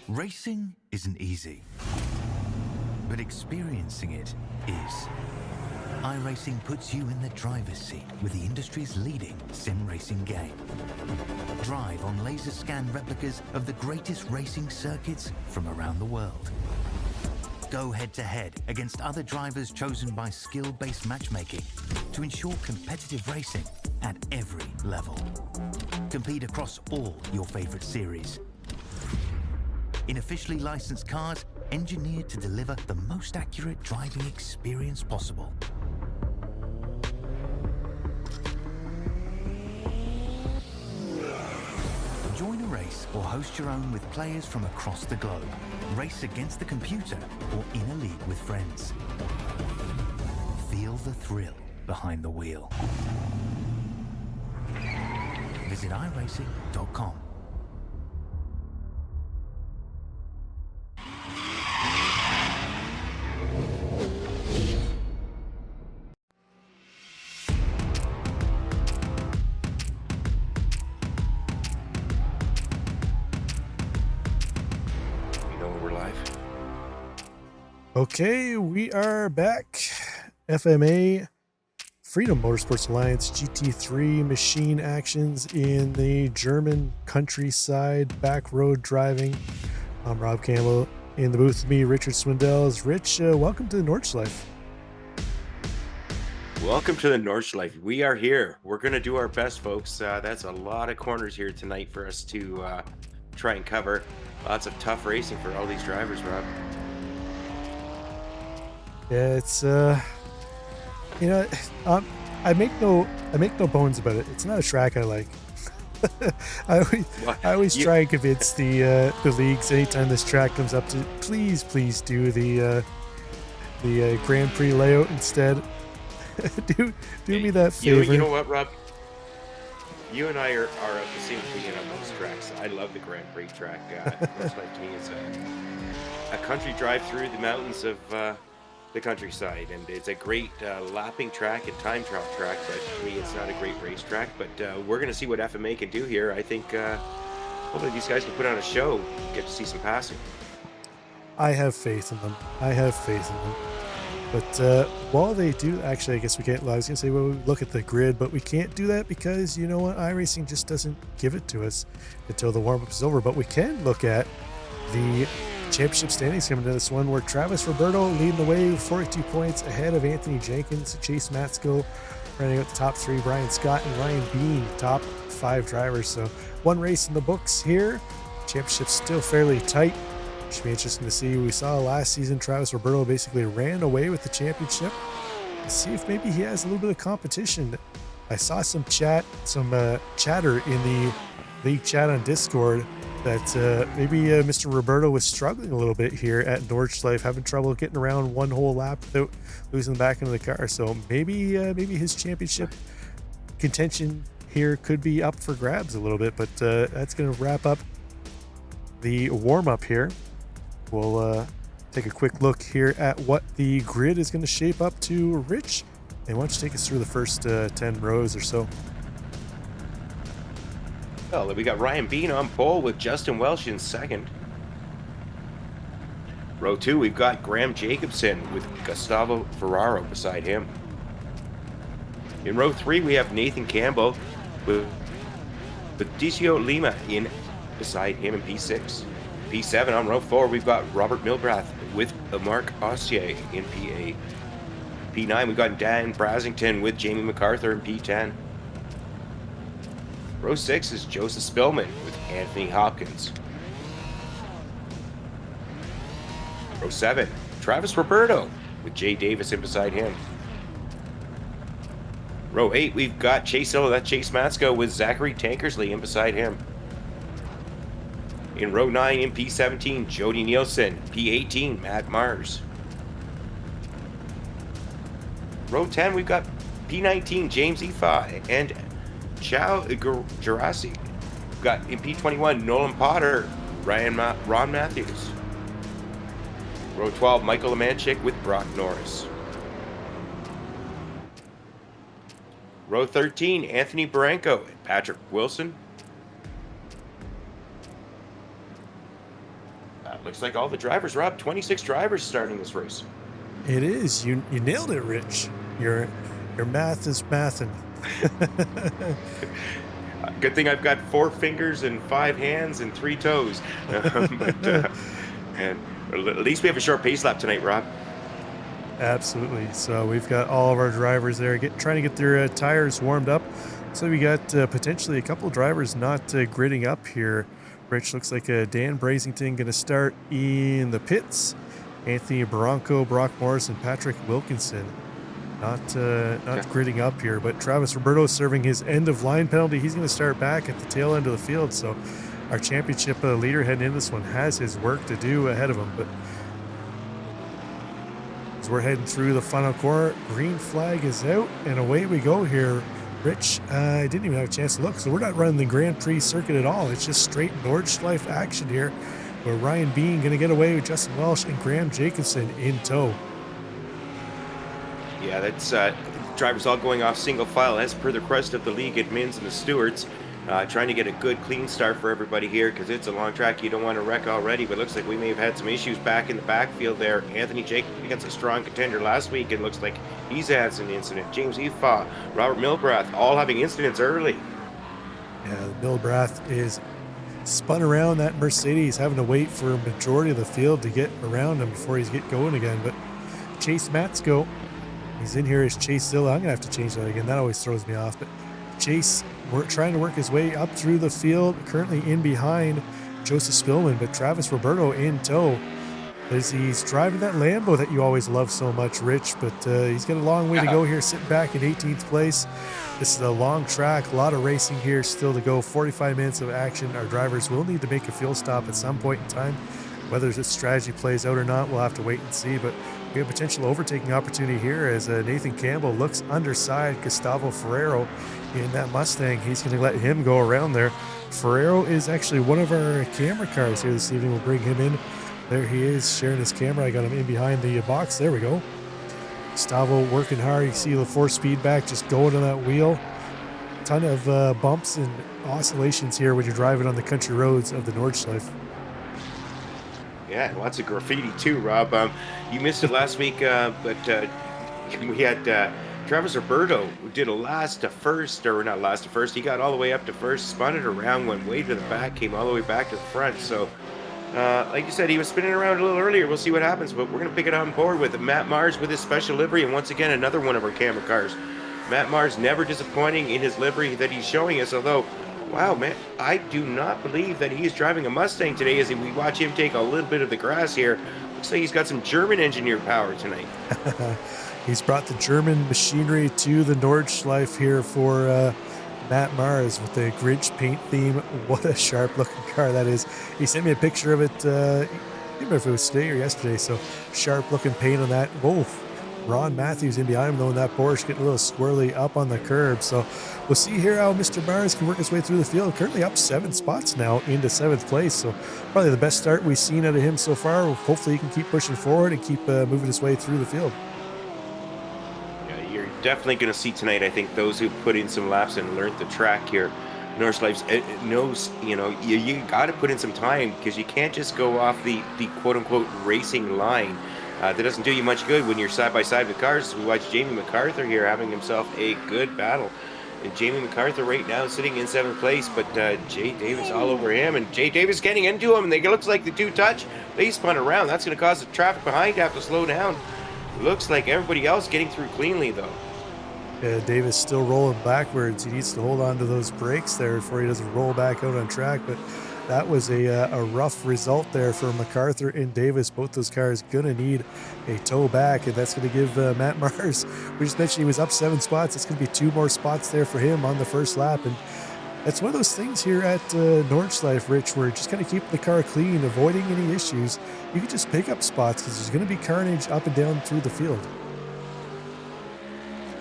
Racing isn't easy, but experiencing it is. iRacing puts you in the driver's seat with the industry's leading sim racing game. Drive on laser scan replicas of the greatest racing circuits from around the world. Go head-to-head against other drivers chosen by skill-based matchmaking to ensure competitive racing at every level. Compete across all your favorite series. In officially licensed cars, engineered to deliver the most accurate driving experience possible. Join a race or host your own with players from across the globe. Race against the computer or in a league with friends. Feel the thrill behind the wheel. Visit iRacing.com. Okay, we are back. FMA Freedom Motorsport Alliance GT3 machine actions in the German countryside back road driving. I'm Rob Campbell. In the booth with me, Richard Swindells. Rich, welcome to the Nordschleife. Welcome to the Nordschleife. We are here. We're going to do our best, folks. That's a lot of corners here tonight for us to try and cover. Lots of tough racing for all these drivers, Rob. Yeah, it's I make no bones about it. It's not a track I like. I always try and convince the leagues anytime this track comes up to please do the Grand Prix layout instead. do me that favor. You know what, Rob? You and I are at the same opinion on those tracks. I love the Grand Prix track. Nordschleife to me is a country drive through the mountains of the countryside, and it's a great lapping track and time trial track, but to me it's not a great race track. But we're going to see what FMA can do here. I think hopefully these guys can put on a show, get to see some passing. I have faith in them. But while they do, actually, I guess we can't. I was going to say, well, we look at the grid, but we can't do that because, you know what, iRacing just doesn't give it to us until the warm-up is over. But we can look at the championship standings coming to this one, where Travis Roberto leading the way with 42 points ahead of Anthony Jenkins, Chase Matsko running out the top three, Brian Scott and Ryan Bean top five drivers. So one race in the books here. Championship's still fairly tight. Should be interesting to see. We saw last season Travis Roberto basically ran away with the championship. Let's see if maybe he has a little bit of competition. I saw some chatter in the league chat on Discord that maybe Mr. Roberto was struggling a little bit here at Nordschleife, having trouble getting around one whole lap without losing the back end of the car. So maybe his championship contention here could be up for grabs a little bit. But that's going to wrap up the warm-up here. We'll take a quick look here at what the grid is going to shape up to. Rich, why don't you take us through the first 10 rows or so? Well, we got Ryan Bean on pole with Justin Welsh in second. Row 2, we've got Graham Jacobson with Gustavo Ferraro beside him. In row 3, we have Nathan Campbell with Patricio Lima in beside him in P6. P7 on row 4, we've got Robert Milbrath with Mark Ossier in P8. P9, we've got Dan Brasington with Jamie MacArthur in P10. Row 6 is Joseph Spillman with Anthony Hopkins. Row 7, Travis Roberto with Jay Davis in beside him. Row 8, we've got Chase Matsko with Zachary Tankersley in beside him. In row 9, in P17, Jody Nielsen. P18, Matt Mars. Row 10, we've got P19, James Efi and Chao Gerasi. We've got in P21, Nolan Potter, Ron Matthews. Row 12, Michael Lemanchik with Brock Norris. Row 13, Anthony Baranco and Patrick Wilson. Looks like all the drivers, Rob. 26 drivers starting this race. It is. You nailed it, Rich. Your math is mathin'. Good thing I've got 4 fingers and 5 hands and 3 toes. And at least we have a short pace lap tonight, Rob. Absolutely. So we've got all of our drivers there trying to get their tires warmed up. So we got potentially a couple of drivers not gridding up here. Rich, looks like Dan Brazington going to start in the pits. Anthony Bronco, Brock Morris, and Patrick Wilkinson not gridding up here. But Travis Roberto serving his end-of-line penalty. He's going to start back at the tail end of the field. So our championship leader heading into this one has his work to do ahead of him. But as we're heading through the final corner, green flag is out, and away we go here. Rich, I didn't even have a chance to look, so we're not running the Grand Prix circuit at all. It's just straight Nordschleife action here, where Ryan Bean going to get away with Justin Welsh and Graham Jacobson in tow. Yeah, that's drivers all going off single file as per the request of the league admins and the stewards. Trying to get a good clean start for everybody here because it's a long track. You don't want to wreck already, but it looks like we may have had some issues back in the backfield there. Anthony Jake against a strong contender last week, and looks like he's had an incident. James Efa, Robert Milbrath, all having incidents early. Yeah, Milbrath is spun around that Mercedes, having to wait for a majority of the field to get around him before he's get going again. But Chase Matsko, he's in here as Chase Zilla. I'm going to have to change that again. That always throws me off. But Chase, we're trying to work his way up through the field, currently in behind Joseph Spillman, but Travis Roberto in tow as he's driving that Lambo that you always love so much, Rich. But he's got a long way to go here, sitting back in 18th place. This is a long track, a lot of racing here still to go, 45 minutes of action. Our drivers will need to make a fuel stop at some point in time. Whether this strategy plays out or not, we'll have to wait and see. But we have potential overtaking opportunity here as Nathan Campbell looks underside Gustavo Ferrero in that Mustang. He's going to let him go around there. Ferrero is actually one of our camera cars here this evening. We'll bring him in. There he is, sharing his camera. I got him in behind the box. There we go. Gustavo working hard. You see the 4-speed back just going on that wheel. Ton of bumps and oscillations here when you're driving on the country roads of the Nordschleife. Yeah, lots of graffiti too, Rob. You missed it last week, but we had Travis Roberto, who did a last to first, or not last to first. He got all the way up to first, spun it around, went way to the back, came all the way back to the front. So, like you said, he was spinning around a little earlier. We'll see what happens, but we're going to pick it on board with Matt Mars with his special livery, and once again, another one of our camera cars. Matt Mars never disappointing in his livery that he's showing us, although, wow, man, I do not believe that he's driving a Mustang today as we watch him take a little bit of the grass here. Looks like he's got some German engineer power tonight. He's brought the German machinery to the Nordschleife here for Matt Mars with the Grinch paint theme. What a sharp looking car that is. He sent me a picture of it, I don't remember if it was today or yesterday, so sharp looking paint on that. Whoa. Ron Matthews in behind him though in that Porsche, getting a little squirrely up on the curb. So we'll see here how Mr. Mars can work his way through the field. Currently up 7 spots now into 7th place. So probably the best start we've seen out of him so far. Hopefully he can keep pushing forward and keep moving his way through the field. Yeah, you're definitely going to see tonight, I think, those who put in some laps and learned the track here. Nordschleife knows, you got to put in some time because you can't just go off the quote-unquote racing line. That doesn't do you much good when you're side by side with cars. We watch Jamie MacArthur here having himself a good battle. And Jamie MacArthur right now sitting in 7th place, but Jay Davis all over him. And Jay Davis getting into him, and it looks like the two touch. They spun around. That's going to cause the traffic behind to have to slow down. Looks like everybody else getting through cleanly, though. Davis still rolling backwards. He needs to hold on to those brakes there before he doesn't roll back out on track. But that was a rough result there for MacArthur and Davis. Both those cars going to need a tow back, and that's going to give Matt Mars, we just mentioned he was up 7 spots. It's going to be 2 more spots there for him on the first lap. And that's one of those things here at Nordschleife, Rich, where just kind of keeping the car clean, avoiding any issues. You can just pick up spots because there's going to be carnage up and down through the field.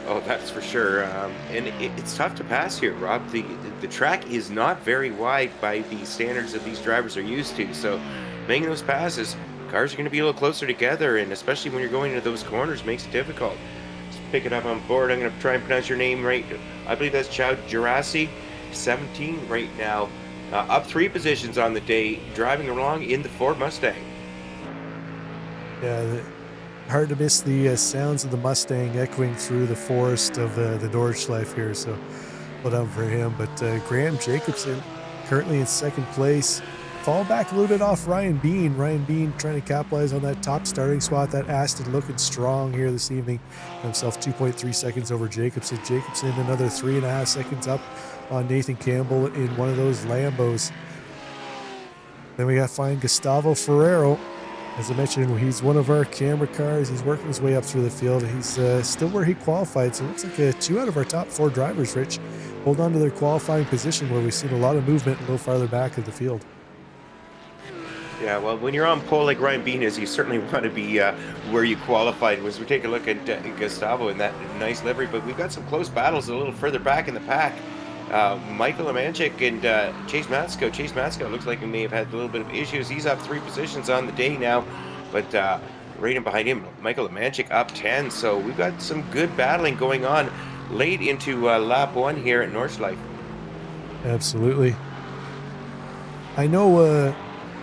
Oh, that's for sure. And it's tough to pass here, Rob. The track is not very wide by the standards that these drivers are used to. So making those passes, cars are going to be a little closer together, and especially when you're going into those corners, makes it difficult. Let's pick it up on board. I'm going to try and pronounce your name right. I believe that's Chao Gerasi, 17 right now. Up 3 positions on the day, driving along in the Ford Mustang. Yeah, hard to miss the sounds of the Mustang echoing through the forest of the Nordschleife here. So well done for him. But Graham Jacobson currently in second place. Fall back a little bit off Ryan Bean. Ryan Bean trying to capitalize on that top starting spot. That Aston looking strong here this evening. Himself 2.3 seconds over Jacobson. Jacobson another 3.5 seconds up on Nathan Campbell in one of those Lambos. Then we got to find Gustavo Ferrero. As I mentioned, he's one of our camera cars. He's working his way up through the field. He's still where he qualified. So it looks like 2 out of our top 4 drivers, Rich, hold on to their qualifying position, where we've seen a lot of movement a little farther back of the field. Yeah, well, when you're on pole like Ryan Bean is, you certainly want to be where you qualified. As we take a look at Gustavo in that nice livery, but we've got some close battles a little further back in the pack. Michael Amanchik and Chase Matsko. Chase Matsko looks like he may have had a little bit of issues. He's up 3 positions on the day now, but right in behind him, Michael Amanchik up 10. So we've got some good battling going on late into lap 1 here at Nordschleife. Absolutely. I know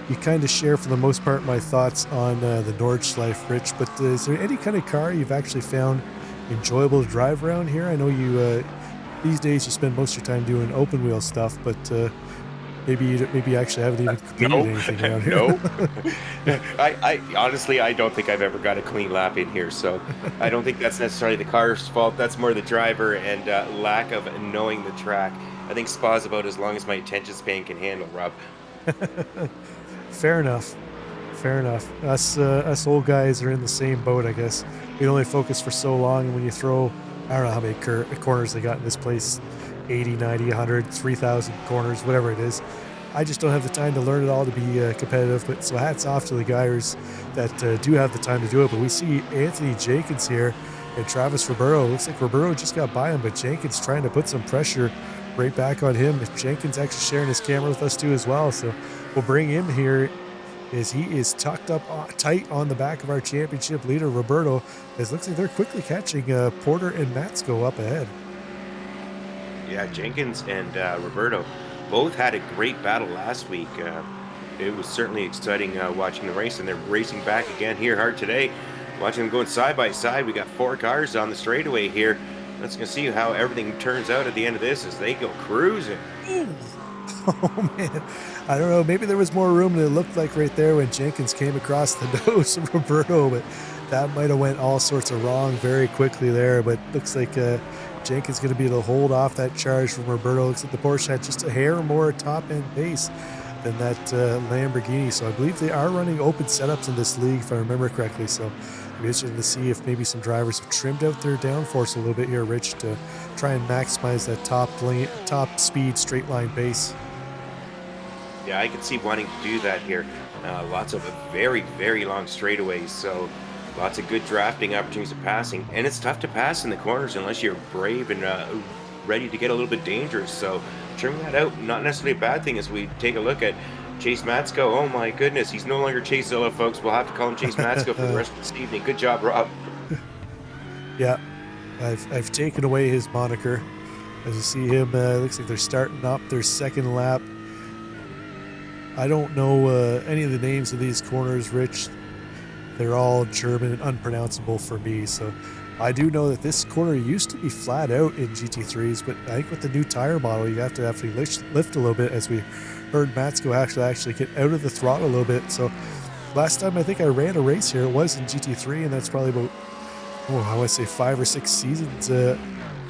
you kind of share for the most part my thoughts on the Nordschleife, Rich, but is there any kind of car you've actually found enjoyable to drive around here? I know you these days you spend most of your time doing open wheel stuff, but maybe you actually haven't even completed anything around here. No. I honestly, I don't think I've ever got a clean lap in here, so I don't think that's necessarily the car's fault. That's more the driver and lack of knowing the track. I think Spa's about as long as my attention span can handle, Rob. Fair enough. Fair enough. Us old guys are in the same boat, I guess. We only focus for so long, and when you throw, I don't know how many corners they got in this place, 80, 90, 100, 3,000 corners, whatever it is. I just don't have the time to learn it all to be competitive. But so hats off to the guys that do have the time to do it. But we see Anthony Jenkins here and Travis Roberto. Looks like Roberto just got by him, but Jenkins trying to put some pressure right back on him. Jenkins actually sharing his camera with us too as well. So we'll bring him here as he is tucked up tight on the back of our championship leader, Roberto. It looks like they're quickly catching Porter and Matsko up ahead. Yeah, Jenkins and Roberto both had a great battle last week. It was certainly exciting watching the race, and they're racing back again here hard today. Watching them going side by side. We got 4 cars on the straightaway here. Let's go see how everything turns out at the end of this as they go cruising. Oh, man. I don't know. Maybe there was more room than it looked like right there when Jenkins came across the nose of Roberto, but that might have went all sorts of wrong very quickly there. But looks like Jenkins going to be able to hold off that charge from Roberto. Looks like the Porsche had just a hair more top-end pace than that Lamborghini. So I believe they are running open setups in this league, if I remember correctly. So I'm interested to see if maybe some drivers have trimmed out their downforce a little bit here, Rich, to try and maximize that top speed straight line pace. Yeah, I can see wanting to do that here. Lots of very, very long straightaways, so lots of good drafting opportunities of passing. And it's tough to pass in the corners unless you're brave and ready to get a little bit dangerous. So trim that out, not necessarily a bad thing as we take a look at Chase Matsko. Oh my goodness, he's no longer Chase Zilla, folks. We'll have to call him Chase Matsko for the rest of this evening. Good job, Rob. Yeah, I've taken away his moniker. As you see him, looks like they're starting up their second lap. I don't know any of the names of these corners, Rich. They're all German and unpronounceable for me. So I do know that this corner used to be flat out in GT3s, but I think with the new tire model, you have to actually lift a little bit, as we heard Matsko actually get out of the throttle a little bit. So last time I think I ran a race here, it was in GT3, and that's probably about, I want to say 5 or 6 seasons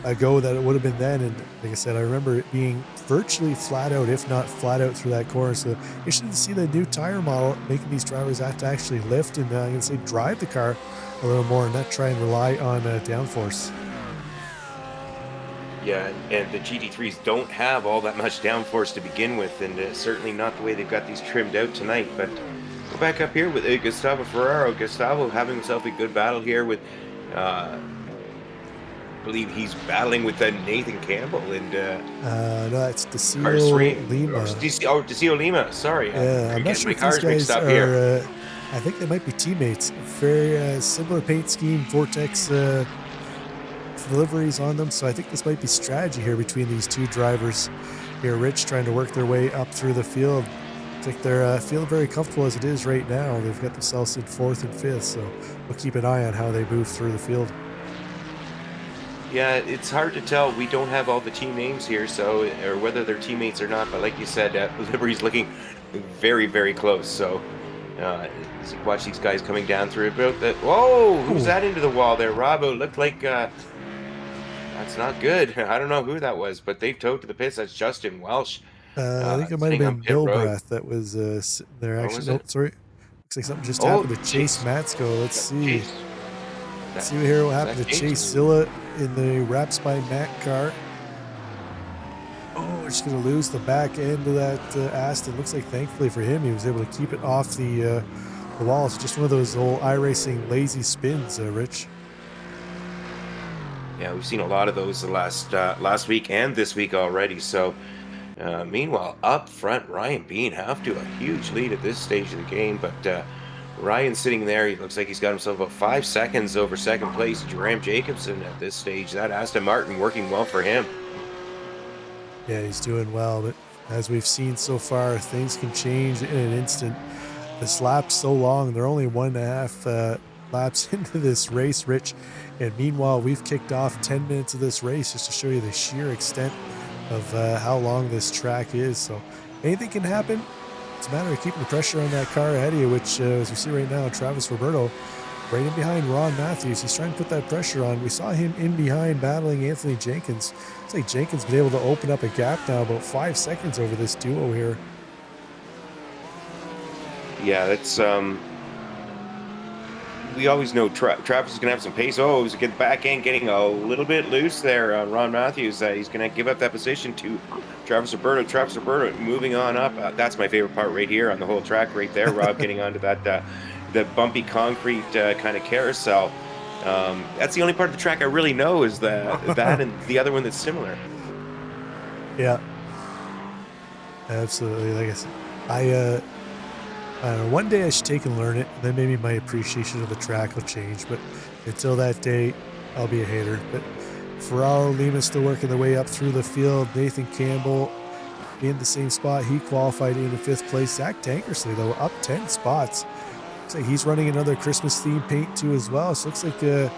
ago that it would have been then. And like I said, I remember it being virtually flat out, if not flat out, through that corner. So you should see the new tire model making these drivers have to actually lift and I'm going to say drive the car a little more and not try and rely on downforce. Yeah, and the GT3s don't have all that much downforce to begin with, and certainly not the way they've got these trimmed out tonight. But go back up here with Gustavo Ferraro. Gustavo having himself a good battle here with I believe he's battling with Nathan Campbell and no, it's Decio Lima. Decio Lima. Sorry, yeah, I'm not sure if these guys are. I think they might be teammates. Very similar paint scheme, Vortex deliveries on them. So I think this might be strategy here between these two drivers here. Rich trying to work their way up through the field. Looks like they're feeling very comfortable as it is right now. They've got themselves in 4th and 5th, so we'll keep an eye on how they move through the field. Yeah, it's hard to tell. We don't have all the team names here, so or whether they're teammates or not. But like you said, Liberty's looking very, very close. So watch these guys coming down through about that. Whoa, who's that into the wall there? Robbo looked like that's not good. I don't know who that was, but they've towed to the pits. That's Justin Welsh. I think it might have sitting on been pit road. Bilbrath that was sitting there. Oh, Actually, was nope, it? sorry. Looks like something just Oh, happened to Chase Matsko. Let's see. Chase. Let's see here what happened to Chase Silla in the Wraps by Matt car. Oh, we're just going to lose the back end of that Aston. Looks like thankfully for him, he was able to keep it off the wall. It's just one of those old iRacing lazy spins, Rich. Yeah, we've seen a lot of those the last week and this week already. So, meanwhile, up front, Ryan Bean have to a huge lead at this stage of the game, but Ryan sitting there, he looks like he's got himself about 5 seconds over second place, Jerome Jacobson at this stage. That Aston Martin working well for him. Yeah, he's doing well, but as we've seen so far, things can change in an instant. This lap's so long, they're only 1.5 laps into this race, Rich, and meanwhile, we've kicked off 10 minutes of this race just to show you the sheer extent of how long this track is. So anything can happen. It's a matter of keeping the pressure on that car ahead of you, which, as we see right now, Travis Roberto right in behind Ron Matthews. He's trying to put that pressure on. We saw him in behind battling Anthony Jenkins. It's like Jenkins been able to open up a gap now, about 5 seconds over this duo here. Yeah, that's we always know Travis is going to have some pace. Oh, he's get back end getting a little bit loose there. Ron Matthews, he's going to give up that position to Travis Roberto. Travis Roberto moving on up. That's my favorite part right here on the whole track right there, Rob, getting onto that the bumpy concrete kind of carousel. That's the only part of the track I really know is that and the other one that's similar. Yeah, absolutely. Like I said, I don't know, one day I should take and learn it, and then maybe my appreciation of the track will change. But until that day, I'll be a hater. But Ferraro Lima still working their way up through the field. Nathan Campbell in the same spot. He qualified in 5th place. Zach Tankersley, though, up 10 spots. Looks like he's running another Christmas theme paint too as well. So it looks like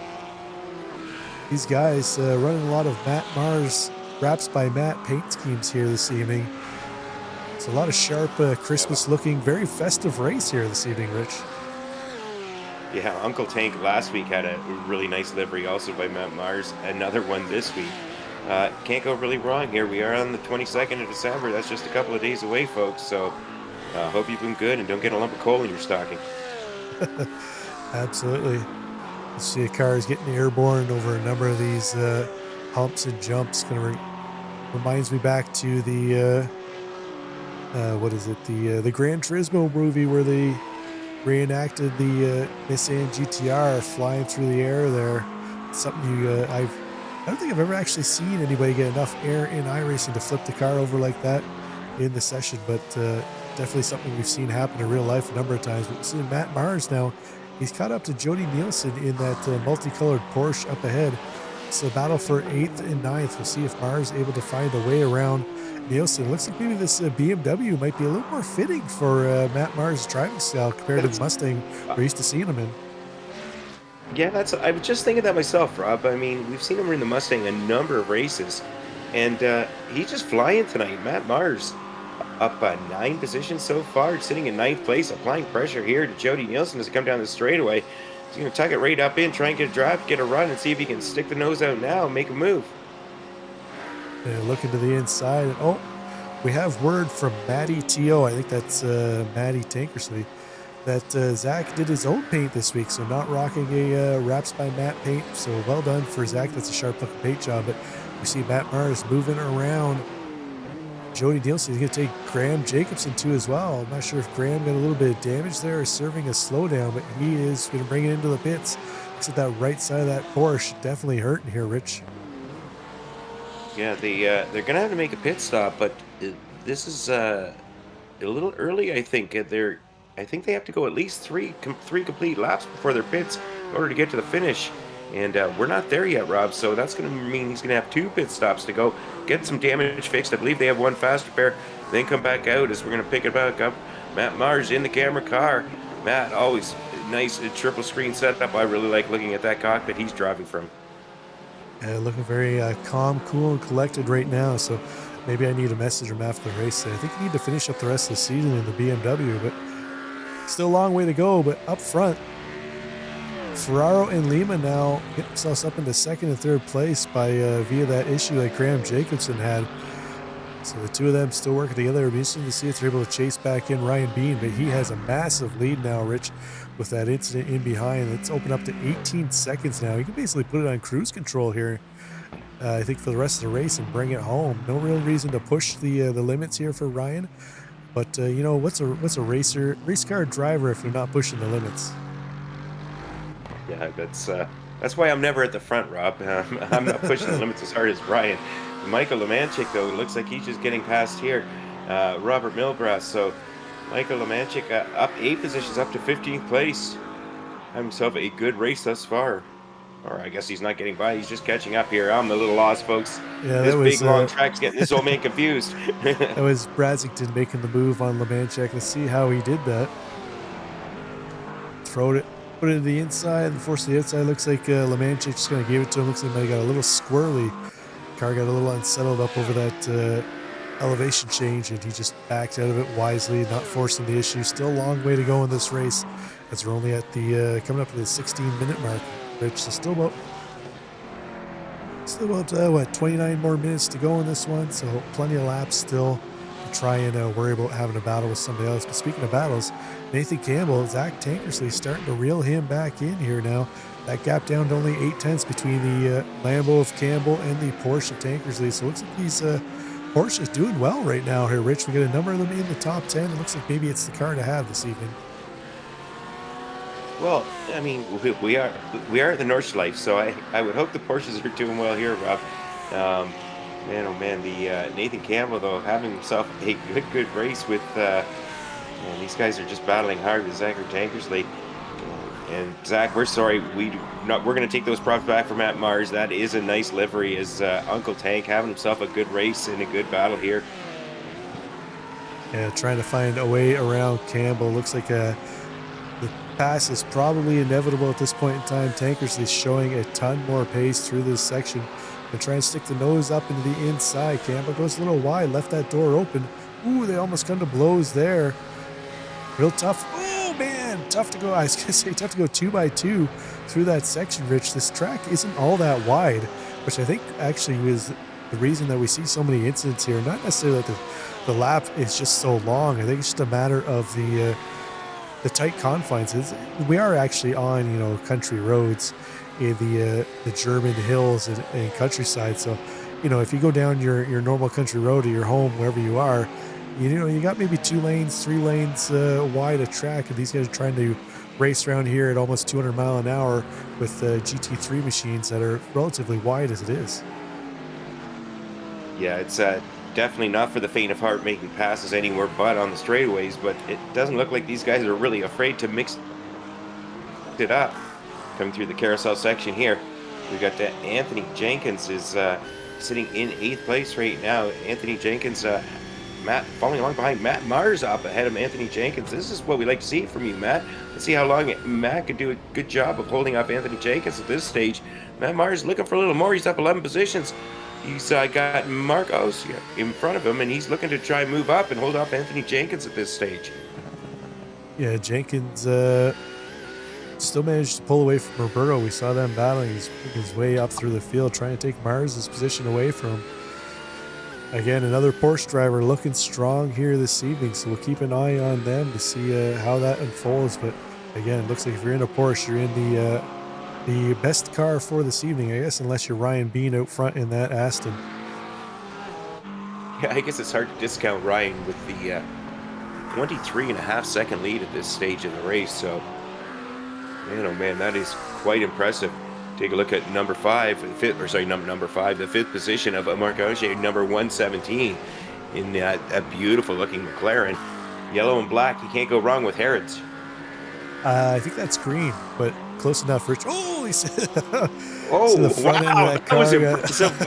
these guys running a lot of Matt Mars Wraps by Matt paint schemes here this evening. It's a lot of sharp Christmas looking, very festive race here this evening, Rich. Yeah, Uncle Tank last week had a really nice livery also by Matt Mars. Another one this week. Can't go really wrong here. We are on the 22nd of December. That's just a couple of days away, folks. So hope you've been good and don't get a lump of coal in your stocking. Absolutely. You see cars getting airborne over a number of these humps and jumps. Kind of reminds me back to the what is it? The Gran Turismo movie where they reenacted the Nissan GTR flying through the air there. It's something I don't think I've ever actually seen anybody get enough air in iRacing to flip the car over like that in the session, but definitely something we've seen happen in real life a number of times. But we're seeing Matt Mars now. He's caught up to Jody Nielsen in that multicolored Porsche up ahead. It's a battle for 8th and 9th. We'll see if Mars is able to find a way around Nielsen. Looks like maybe this BMW might be a little more fitting for Matt Mars' driving style compared to the Mustang we're used to seeing him in. Yeah, I was just thinking that myself, Rob. I mean, we've seen him in the Mustang a number of races, and he's just flying tonight. Matt Mars up 9 positions so far, sitting in 9th place, applying pressure here to Jody Nielsen as he come down the straightaway. He's going to tuck it right up in, try and get a drive, get a run, and see if he can stick the nose out now and make a move. Yeah, looking to the inside. Oh, we have word from Matty T.O. I think that's Matty Tankersley. That Zach did his own paint this week, so not rocking a Wraps by Matt paint. So well done for Zach. That's a sharp looking paint job. But we see Matt Mars moving around Jody Nielsen. He's going to take Graham Jacobson too as well. I'm not sure if Graham got a little bit of damage there or serving a slowdown, but he is going to bring it into the pits. Looks like that right side of that Porsche definitely hurting here, Rich. Yeah, they're going to have to make a pit stop, but this is a little early, I think. I think they have to go at least three complete laps before their pits in order to get to the finish. And we're not there yet, Rob, so that's going to mean he's going to have 2 pit stops to go, get some damage fixed. I believe they have 1 fast repair, then come back out as we're going to pick it back up. Matt Mars in the camera car. Matt, always nice triple screen setup. I really like looking at that cockpit he's driving from. Looking very calm, cool, and collected right now, so maybe I need to message him after the race. I think you need to finish up the rest of the season in the BMW, but still a long way to go. But up front, Ferraro and Lima now get themselves up into 2nd and 3rd place by via that issue that Graham Jacobson had. So the 2 of them still working together. It'll be interesting to see if they're able to chase back in Ryan Bean, but he has a massive lead now, Rich, with that incident in behind. It's opened up to 18 seconds now. You can basically put it on cruise control here, I think, for the rest of the race and bring it home. No real reason to push the limits here for Ryan, but you know, what's a race car driver if you're not pushing the limits? Yeah, that's why I'm never at the front, Rob. I'm not pushing the limits as hard as Ryan. Michael Lemanchik, though, it looks like he's just getting past here. Robert Milbrass. So Michael Lemanchik up 8 positions, up to 15th place. Having himself a good race thus far. Or I guess he's not getting by. He's just catching up here. I'm a little lost, folks. Yeah, this big, long track's getting this old man confused. That was Brazington making the move on Lemanchik. Let's see how he did that. Throwed it. Put it to the inside and force the outside. Looks like Lemanchik just kind of gave it to him. Looks like he might have got a little squirrely. Car got a little unsettled up over that elevation change, and he just backed out of it wisely, not forcing the issue. Still a long way to go in this race, as we're only at the coming up to the 16-minute mark, Rich. So still about what, 29 more minutes to go in this one. So plenty of laps still to try and worry about having a battle with somebody else. But speaking of battles, Nathan Campbell, Zach Tankersley starting to reel him back in here now. That gap down to only 0.8 between the Lambo of Campbell and the Porsche of Tankersley. So it looks like these Porsches doing well right now here, Rich. We got a number of them in the top 10. It looks like maybe it's the car to have this evening. Well, I mean, we are at the Nordschleife, so I would hope the Porsches are doing well here, Rob. Man, oh man, the Nathan Campbell, though, having himself a good race with, man, these guys are just battling hard with Zachary Tankersley. And Zach, we're sorry, we're going to take those props back from Matt Mars. That is a nice livery, as Uncle Tank having himself a good race and a good battle here. Yeah, trying to find a way around Campbell. Looks like the pass is probably inevitable at this point in time. Tankersley showing a ton more pace through this section and trying to stick the nose up into the inside. Campbell goes a little wide, left that door open. Ooh, they almost come to blows there. Real tough. Oh man, tough to go. I was gonna say tough to go 2x2 through that section, Rich. This track isn't all that wide, which I think actually is the reason that we see so many incidents here. Not necessarily that the lap is just so long. I think it's just a matter of the tight confines. We are actually on, you know, country roads in the German hills and countryside. So, you know, if you go down your normal country road to your home, wherever you are, you know, you got maybe 2 lanes, 3 lanes wide a track, and these guys are trying to race around here at almost 200 mile an hour with GT3 machines that are relatively wide as it is. Yeah, it's definitely not for the faint of heart making passes anywhere but on the straightaways, but it doesn't look like these guys are really afraid to mix it up. Coming through the carousel section here, we've got Anthony Jenkins is sitting in 8th place right now. Anthony Jenkins, Matt following along behind Matt Mars up ahead of Anthony Jenkins. This is what we like to see from you, Matt. Let's see how long Matt can do a good job of holding up Anthony Jenkins at this stage. Matt Mars looking for a little more. He's up 11 positions. He's got Marcos in front of him, and he's looking to try and move up and hold off Anthony Jenkins at this stage. Yeah, Jenkins still managed to pull away from Roberto. We saw them battling. He's making his way up through the field, trying to take Mars' position away from him. Again, another Porsche driver looking strong here this evening, so we'll keep an eye on them to see how that unfolds. But again, it looks like if you're in a Porsche, you're in the best car for this evening, I guess, unless you're Ryan Bean out front in that Aston. Yeah, I guess it's hard to discount Ryan with the 23.5 second lead at this stage of the race. So, man, oh man, that is quite impressive. Take a look at number 5, number 5, the 5th position of Marc Auger, number 117 in a beautiful looking McLaren. Yellow and black, you can't go wrong with Harrods. I think that's green, but close enough, Rich. Oh, He said, Oh, so the front end of wow, that that car was got, impressive.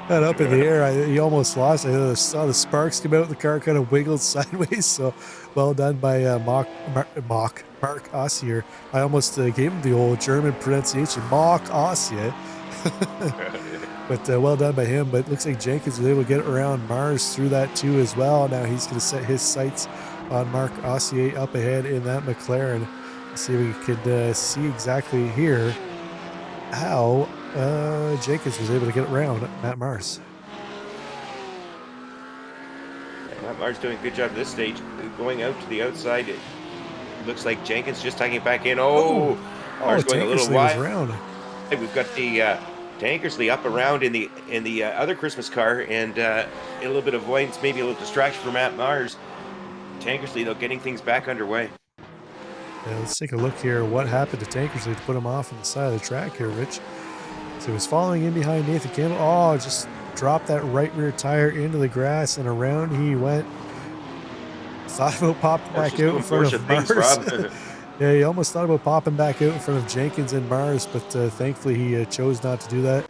got up in the air. He almost lost. I saw the sparks come out. The car kind of wiggled sideways. So well done by Mark Ossier. I almost gave him the old German pronunciation, Mark Ossier. But well done by him. But it looks like Jenkins was able to get around Mars through that too as well. Now he's going to set his sights on Mark Ossier up ahead in that McLaren. Let's see if we could see exactly here how Jenkins was able to get around Matt Mars. Matt Mars doing a good job at this stage. Going out to the outside. It looks like Jenkins just tugging back in. Oh, Mars going a little wide. Around. We've got the Tankersley up around in the other Christmas car, and a little bit of avoidance, maybe a little distraction for Matt Mars. Tankersley, though, getting things back underway. Yeah, let's take a look here. What happened to Tankersley to put him off on the side of the track here, Rich? So he was following in behind Nathan Campbell. Oh, just dropped that right rear tire into the grass, and around he went. Thought about popping back out in front of Mars. Yeah, he almost thought about popping back out in front of Jenkins and Mars, but thankfully he chose not to do that.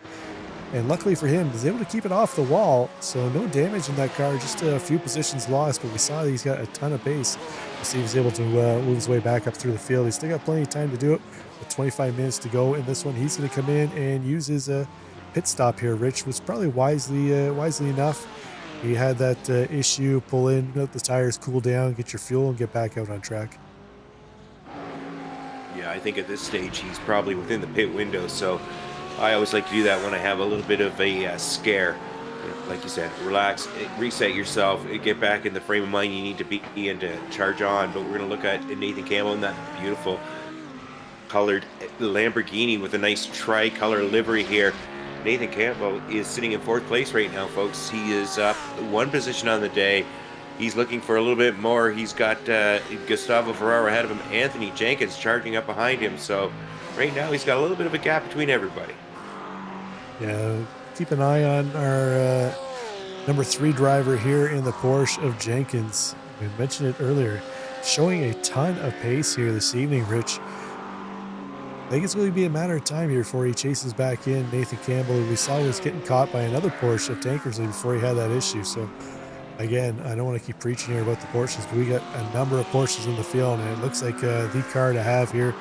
And luckily for him, he was able to keep it off the wall, so no damage in that car, just a few positions lost, but we saw that he's got a ton of pace. We'll see if he's able to move his way back up through the field. He's still got plenty of time to do it, with 25 minutes to go in this one. He's going to come in and use his pit stop here, Rich, was probably wisely enough. He had that issue, pull in, let the tires cool down, get your fuel, and get back out on track. Yeah, I think at this stage he's probably within the pit window, so I always like to do that when I have a little bit of a scare. Like you said, relax, reset yourself, get back in the frame of mind you need to be in to charge on. But we're going to look at Nathan Campbell in that beautiful colored Lamborghini with a nice tricolor livery here. Nathan Campbell is sitting in 4th place right now, folks. He is up 1 position on the day. He's looking for a little bit more. He's got Gustavo Ferraro ahead of him. Anthony Jenkins charging up behind him. So right now he's got a little bit of a gap between everybody. Yeah, keep an eye on our number 3 driver here in the Porsche of Jenkins. We mentioned it earlier. Showing a ton of pace here this evening, Rich. I think it's going to be a matter of time here before he chases back in Nathan Campbell, who we saw was getting caught by another Porsche of Tankersley before he had that issue. So again, I don't want to keep preaching here about the Porsches, but we got a number of Porsches in the field, and it looks like the car to have here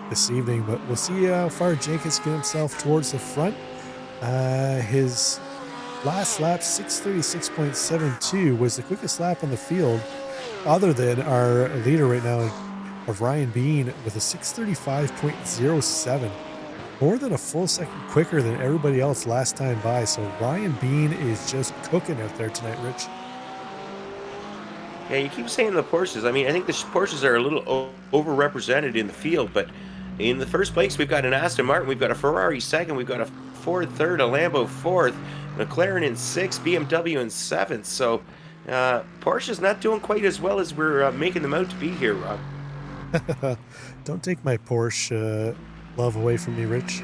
this evening. But we'll see how far Jenkins get himself towards the front. His last lap, 6:36.72, was the quickest lap on the field, other than our leader right now of Ryan Bean with a 6:35.07. More than a full second quicker than everybody else last time by. So Ryan Bean is just cooking out there tonight, Rich. Yeah, you keep saying the Porsches. I mean, I think the Porsches are a little overrepresented in the field, but in the first place, we've got an Aston Martin, we've got a Ferrari 2nd, we've got a Ford 3rd, a Lambo 4th, McLaren in 6th, BMW in 7th. So Porsche's not doing quite as well as we're making them out to be here, Rob. Don't take my Porsche love away from me, Rich.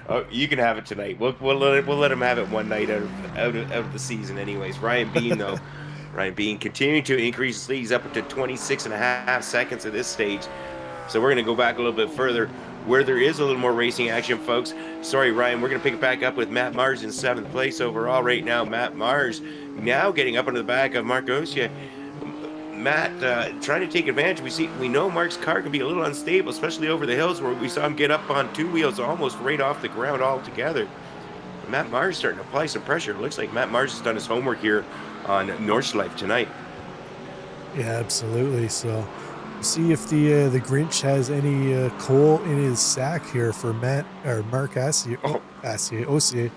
Oh, you can have it tonight. We'll let him have it one night out of the season, anyways. Ryan Bean, though, Ryan Bean continuing to increase his lead. He's up to 26.5 seconds at this stage. So we're going to go back a little bit further, where there is a little more racing action, folks. Sorry, Ryan. We're going to pick it back up with Matt Mars in 7th place overall right now. Matt Mars now getting up into the back of Mark Osia. Matt trying to take advantage. We know Mark's car can be a little unstable, especially over the hills, where we saw him get up on 2 wheels almost right off the ground altogether. Matt Mars starting to apply some pressure. It looks like Matt Mars has done his homework here on Nordschleife tonight. Yeah, absolutely. So we'll see if the Grinch has any coal in his sack here for Mark Ossier.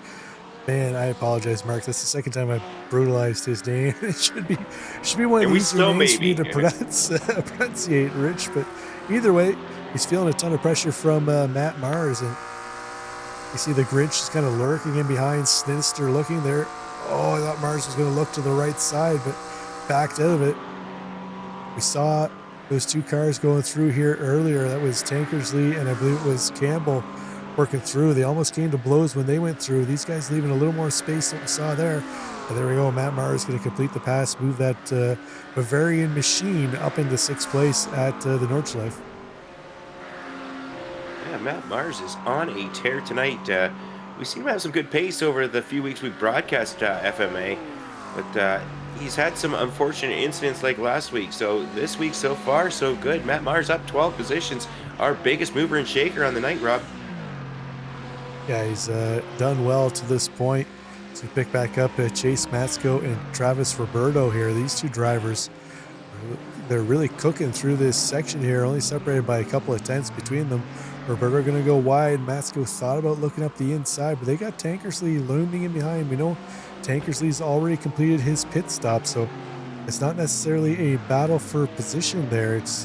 Man, I apologize, Mark. That's the second time I brutalized his name. It should be one of these names for me to pronunciate, Rich. But either way, he's feeling a ton of pressure from Matt Mars, and you see the Grinch is kind of lurking in behind, sinister looking there. Oh, I thought Mars was going to look to the right side, but backed out of it. We saw those 2 cars going through here earlier. That was Tankersley, and I believe it was Campbell working through. They almost came to blows when they went through. These guys leaving a little more space than we saw there. And there we go. Matt Mars is going to complete the pass, move that Bavarian machine up into 6th place at the Nordschleife. Yeah, Matt Mars is on a tear tonight. We seem to have some good pace over the few weeks we broadcast FMA, but he's had some unfortunate incidents like last week. So this week so far, so good. Matt Mars up 12 positions, our biggest mover and shaker on the night, Rob. Yeah, he's done well to this point. So we pick back up Chase Matsko and Travis Roberto here. These two drivers, they're really cooking through this section here, only separated by a couple of tenths between them. Roberto going to go wide. Matsko thought about looking up the inside, but they got Tankersley looming in behind. We know Tankersley's already completed his pit stop, so it's not necessarily a battle for position there. It's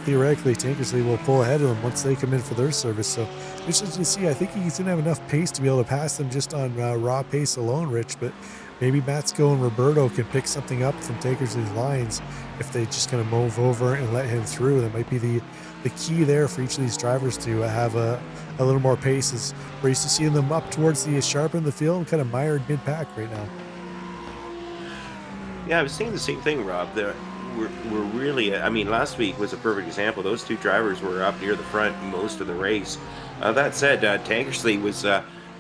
theoretically Tankersley will pull ahead of them once they come in for their service. So interesting to see. I think he's gonna have enough pace to be able to pass them just on raw pace alone, Rich. But maybe Matsko and Roberto can pick something up from Tankersley's lines if they just kind of move over and let him through. That might be the key there for each of these drivers to have a little more pace. Is we're used to seeing them up towards the sharp end of the field and kind of mired mid-pack right now. Yeah, I was saying the same thing, Rob. We're really, I mean, last week was a perfect example. Those two drivers were up near the front most of the race. That said, Tankersley was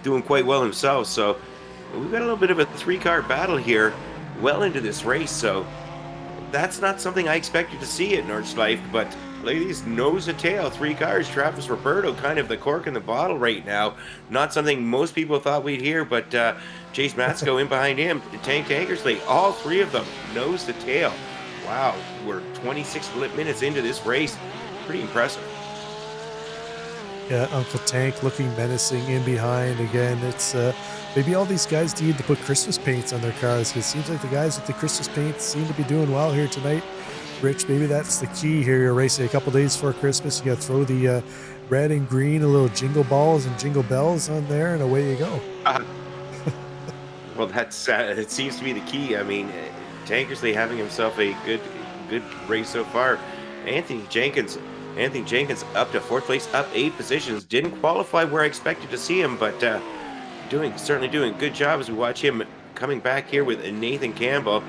doing quite well himself. So we've got a little bit of a three-car battle here well into this race. So that's not something I expected to see at Nordschleife, but ladies, nose to tail, three cars. Travis Roberto, kind of the cork in the bottle right now. Not something most people thought we'd hear, but Chase Matsko in behind him, Tankersley, all three of them, nose to tail. Wow, we're 26 minutes into this race. Pretty impressive. Yeah, Uncle Tank looking menacing in behind again. It's maybe all these guys need to put Christmas paints on their cars, because it seems like the guys with the Christmas paints seem to be doing well here tonight. Rich, maybe that's the key here. You're racing a couple days before Christmas. You got to throw the red and green, a little jingle balls and jingle bells on there, and away you go. Well, that's it seems to be the key. I mean, Tankersley having himself a good race so far. Anthony Jenkins up to fourth place, up 8 positions. Didn't qualify where I expected to see him, but certainly doing a good job as we watch him coming back here with Nathan Campbell.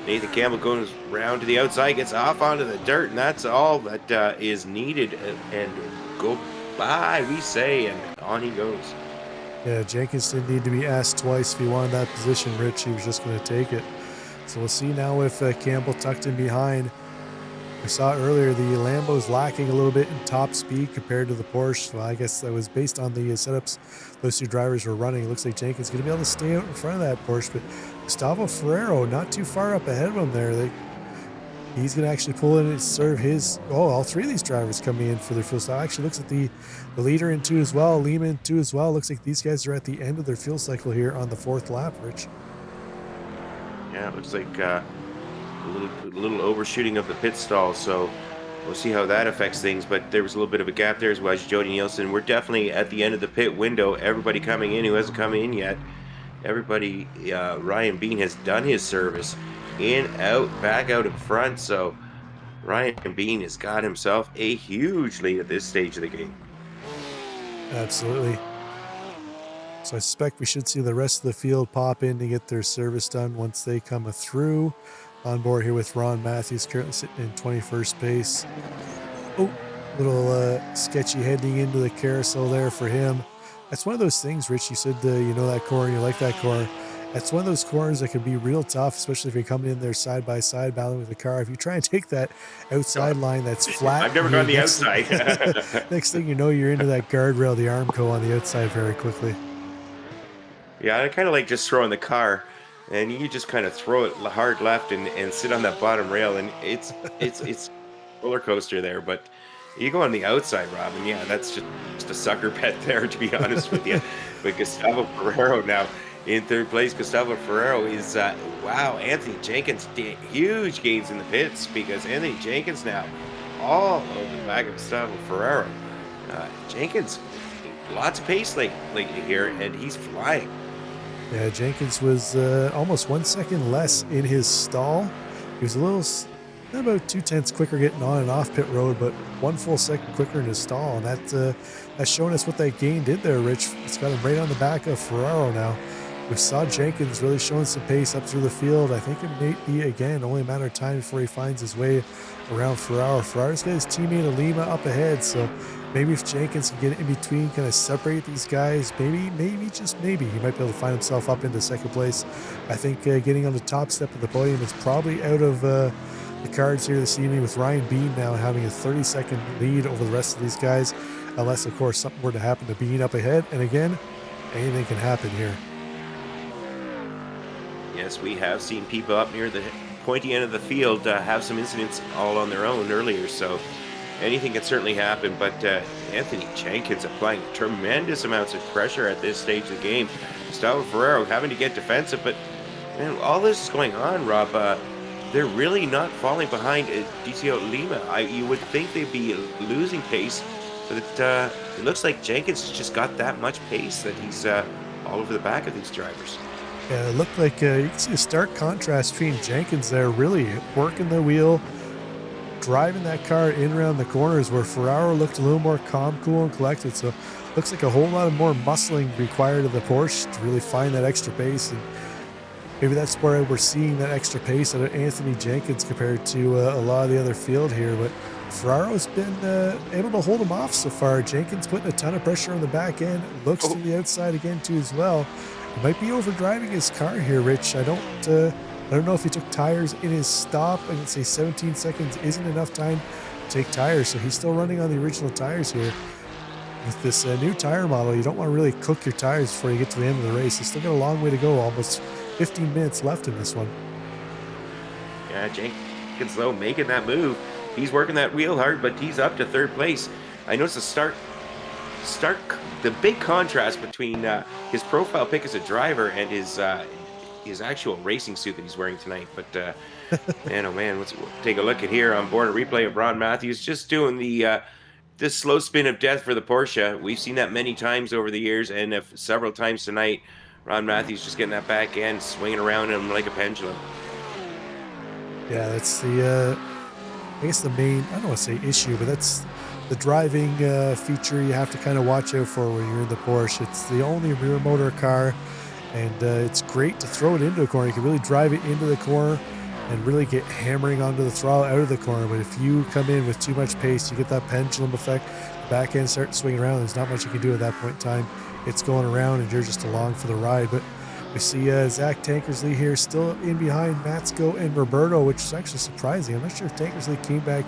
Nathan Campbell goes round to the outside, gets off onto the dirt, and that's all that is needed. And go by, we say, and on he goes. Yeah, Jenkins didn't need to be asked twice if he wanted that position, Rich. He was just going to take it. So we'll see now if Campbell tucked in behind. We saw earlier the Lambo's lacking a little bit in top speed compared to the Porsche. Well, I guess that was based on the setups those two drivers were running. It looks like Jenkins is going to be able to stay out in front of that Porsche, but Gustavo Ferrero not too far up ahead of him there. He's going to actually pull in and serve his... Oh, all three of these drivers coming in for their fuel cycle. Actually looks at the leader in two as well, Lima in two as well. Looks like these guys are at the end of their fuel cycle here on the 4th lap, Rich. Yeah, it looks like a little overshooting of the pit stall, so we'll see how that affects things. But there was a little bit of a gap there as well as Jody Nielsen. We're definitely at the end of the pit window. Everybody coming in who hasn't come in yet. Everybody, Ryan Bean has done his service. In, out, back out in front. So Ryan Bean has got himself a huge lead at this stage of the game. Absolutely. So I suspect we should see the rest of the field pop in to get their service done once they come through. On board here with Ron Matthews, currently sitting in 21st place. Oh, little sketchy heading into the carousel there for him. That's one of those things, Rich, you said you know that corner, you like that corner. That's one of those corners that can be real tough, especially if you're coming in there side by side battling with the car. If you try and take that outside line that's flat. I've never gone the outside. Next thing you know, you're into that guardrail, the Armco on the outside very quickly. Yeah, I kind of like just throwing the car, and you just kind of throw it hard left and sit on that bottom rail, and it's roller coaster there. But you go on the outside, Robin. Yeah, that's just a sucker bet there, to be honest with you. But Gustavo Ferrero now in 3rd place. Gustavo Ferrero is wow. Anthony Jenkins huge gains in the pits, because Anthony Jenkins now all over the back of Gustavo Ferrero. Jenkins lots of pace lately here, and he's flying. Yeah, Jenkins was almost 1 second less in his stall. He was a little, about 2/10 quicker getting on and off pit road, but 1 full second quicker in his stall. And that's showing us what that gain did there, Rich. It's got him right on the back of Ferraro now. We saw Jenkins really showing some pace up through the field. I think it may be, again, only a matter of time before he finds his way around Ferraro. Ferraro's got his teammate Alima up ahead, so Maybe if Jenkins can get in between, kind of separate these guys, maybe, just maybe, he might be able to find himself up into second place. I think getting on the top step of the podium is probably out of the cards here this evening, with Ryan Bean now having a 30-second lead over the rest of these guys, unless, of course, something were to happen to Bean up ahead. And again, anything can happen here. Yes, we have seen people up near the pointy end of the field have some incidents all on their own earlier, so anything can certainly happen. But Anthony Jenkins applying tremendous amounts of pressure at this stage of the game. Gustavo Ferraro having to get defensive, but man, all this is going on, Rob. They're really not falling behind DCO Lima. You would think they'd be losing pace, but it looks like Jenkins just got that much pace that he's all over the back of these drivers. Yeah, it looked like you can see a stark contrast between Jenkins there, really working the wheel, driving that car in around the corners, where Ferraro looked a little more calm, cool, and collected. So looks like a whole lot of more muscling required of the Porsche to really find that extra pace. And maybe that's where we're seeing that extra pace out of Anthony Jenkins compared to a lot of the other field here. But Ferraro's been able to hold him off so far. Jenkins putting a ton of pressure on the back end, looks to the outside again too as well. He might be overdriving his car here, Rich. I don't know if he took tires in his stop. I can say 17 seconds isn't enough time to take tires, so he's still running on the original tires here. With this new tire model, you don't want to really cook your tires before you get to the end of the race. You still got a long way to go, almost 15 minutes left in this one. Yeah, Jenkins, though, making that move. He's working that wheel hard, but he's up to third place. I noticed the big contrast between his profile pic as a driver and his actual racing suit that he's wearing tonight. But man, oh man, let's take a look at here on board a replay of Ron Matthews just doing the slow spin of death for the Porsche. We've seen that many times over the years, and several times tonight. Ron Matthews just getting that back end, swinging around him like a pendulum. Yeah, that's the I guess the main, I don't want to say issue, but that's the driving feature you have to kind of watch out for when you're in the Porsche. It's the only rear motor car, and it's great to throw it into a corner. You can really drive it into the corner and really get hammering onto the throttle out of the corner. But if you come in with too much pace, you get that pendulum effect. The back end starts swinging around. There's not much you can do at that point in time. It's going around, and you're just along for the ride. But we see Zach Tankersley here still in behind Matsko and Roberto, which is actually surprising. I'm not sure if Tankersley came back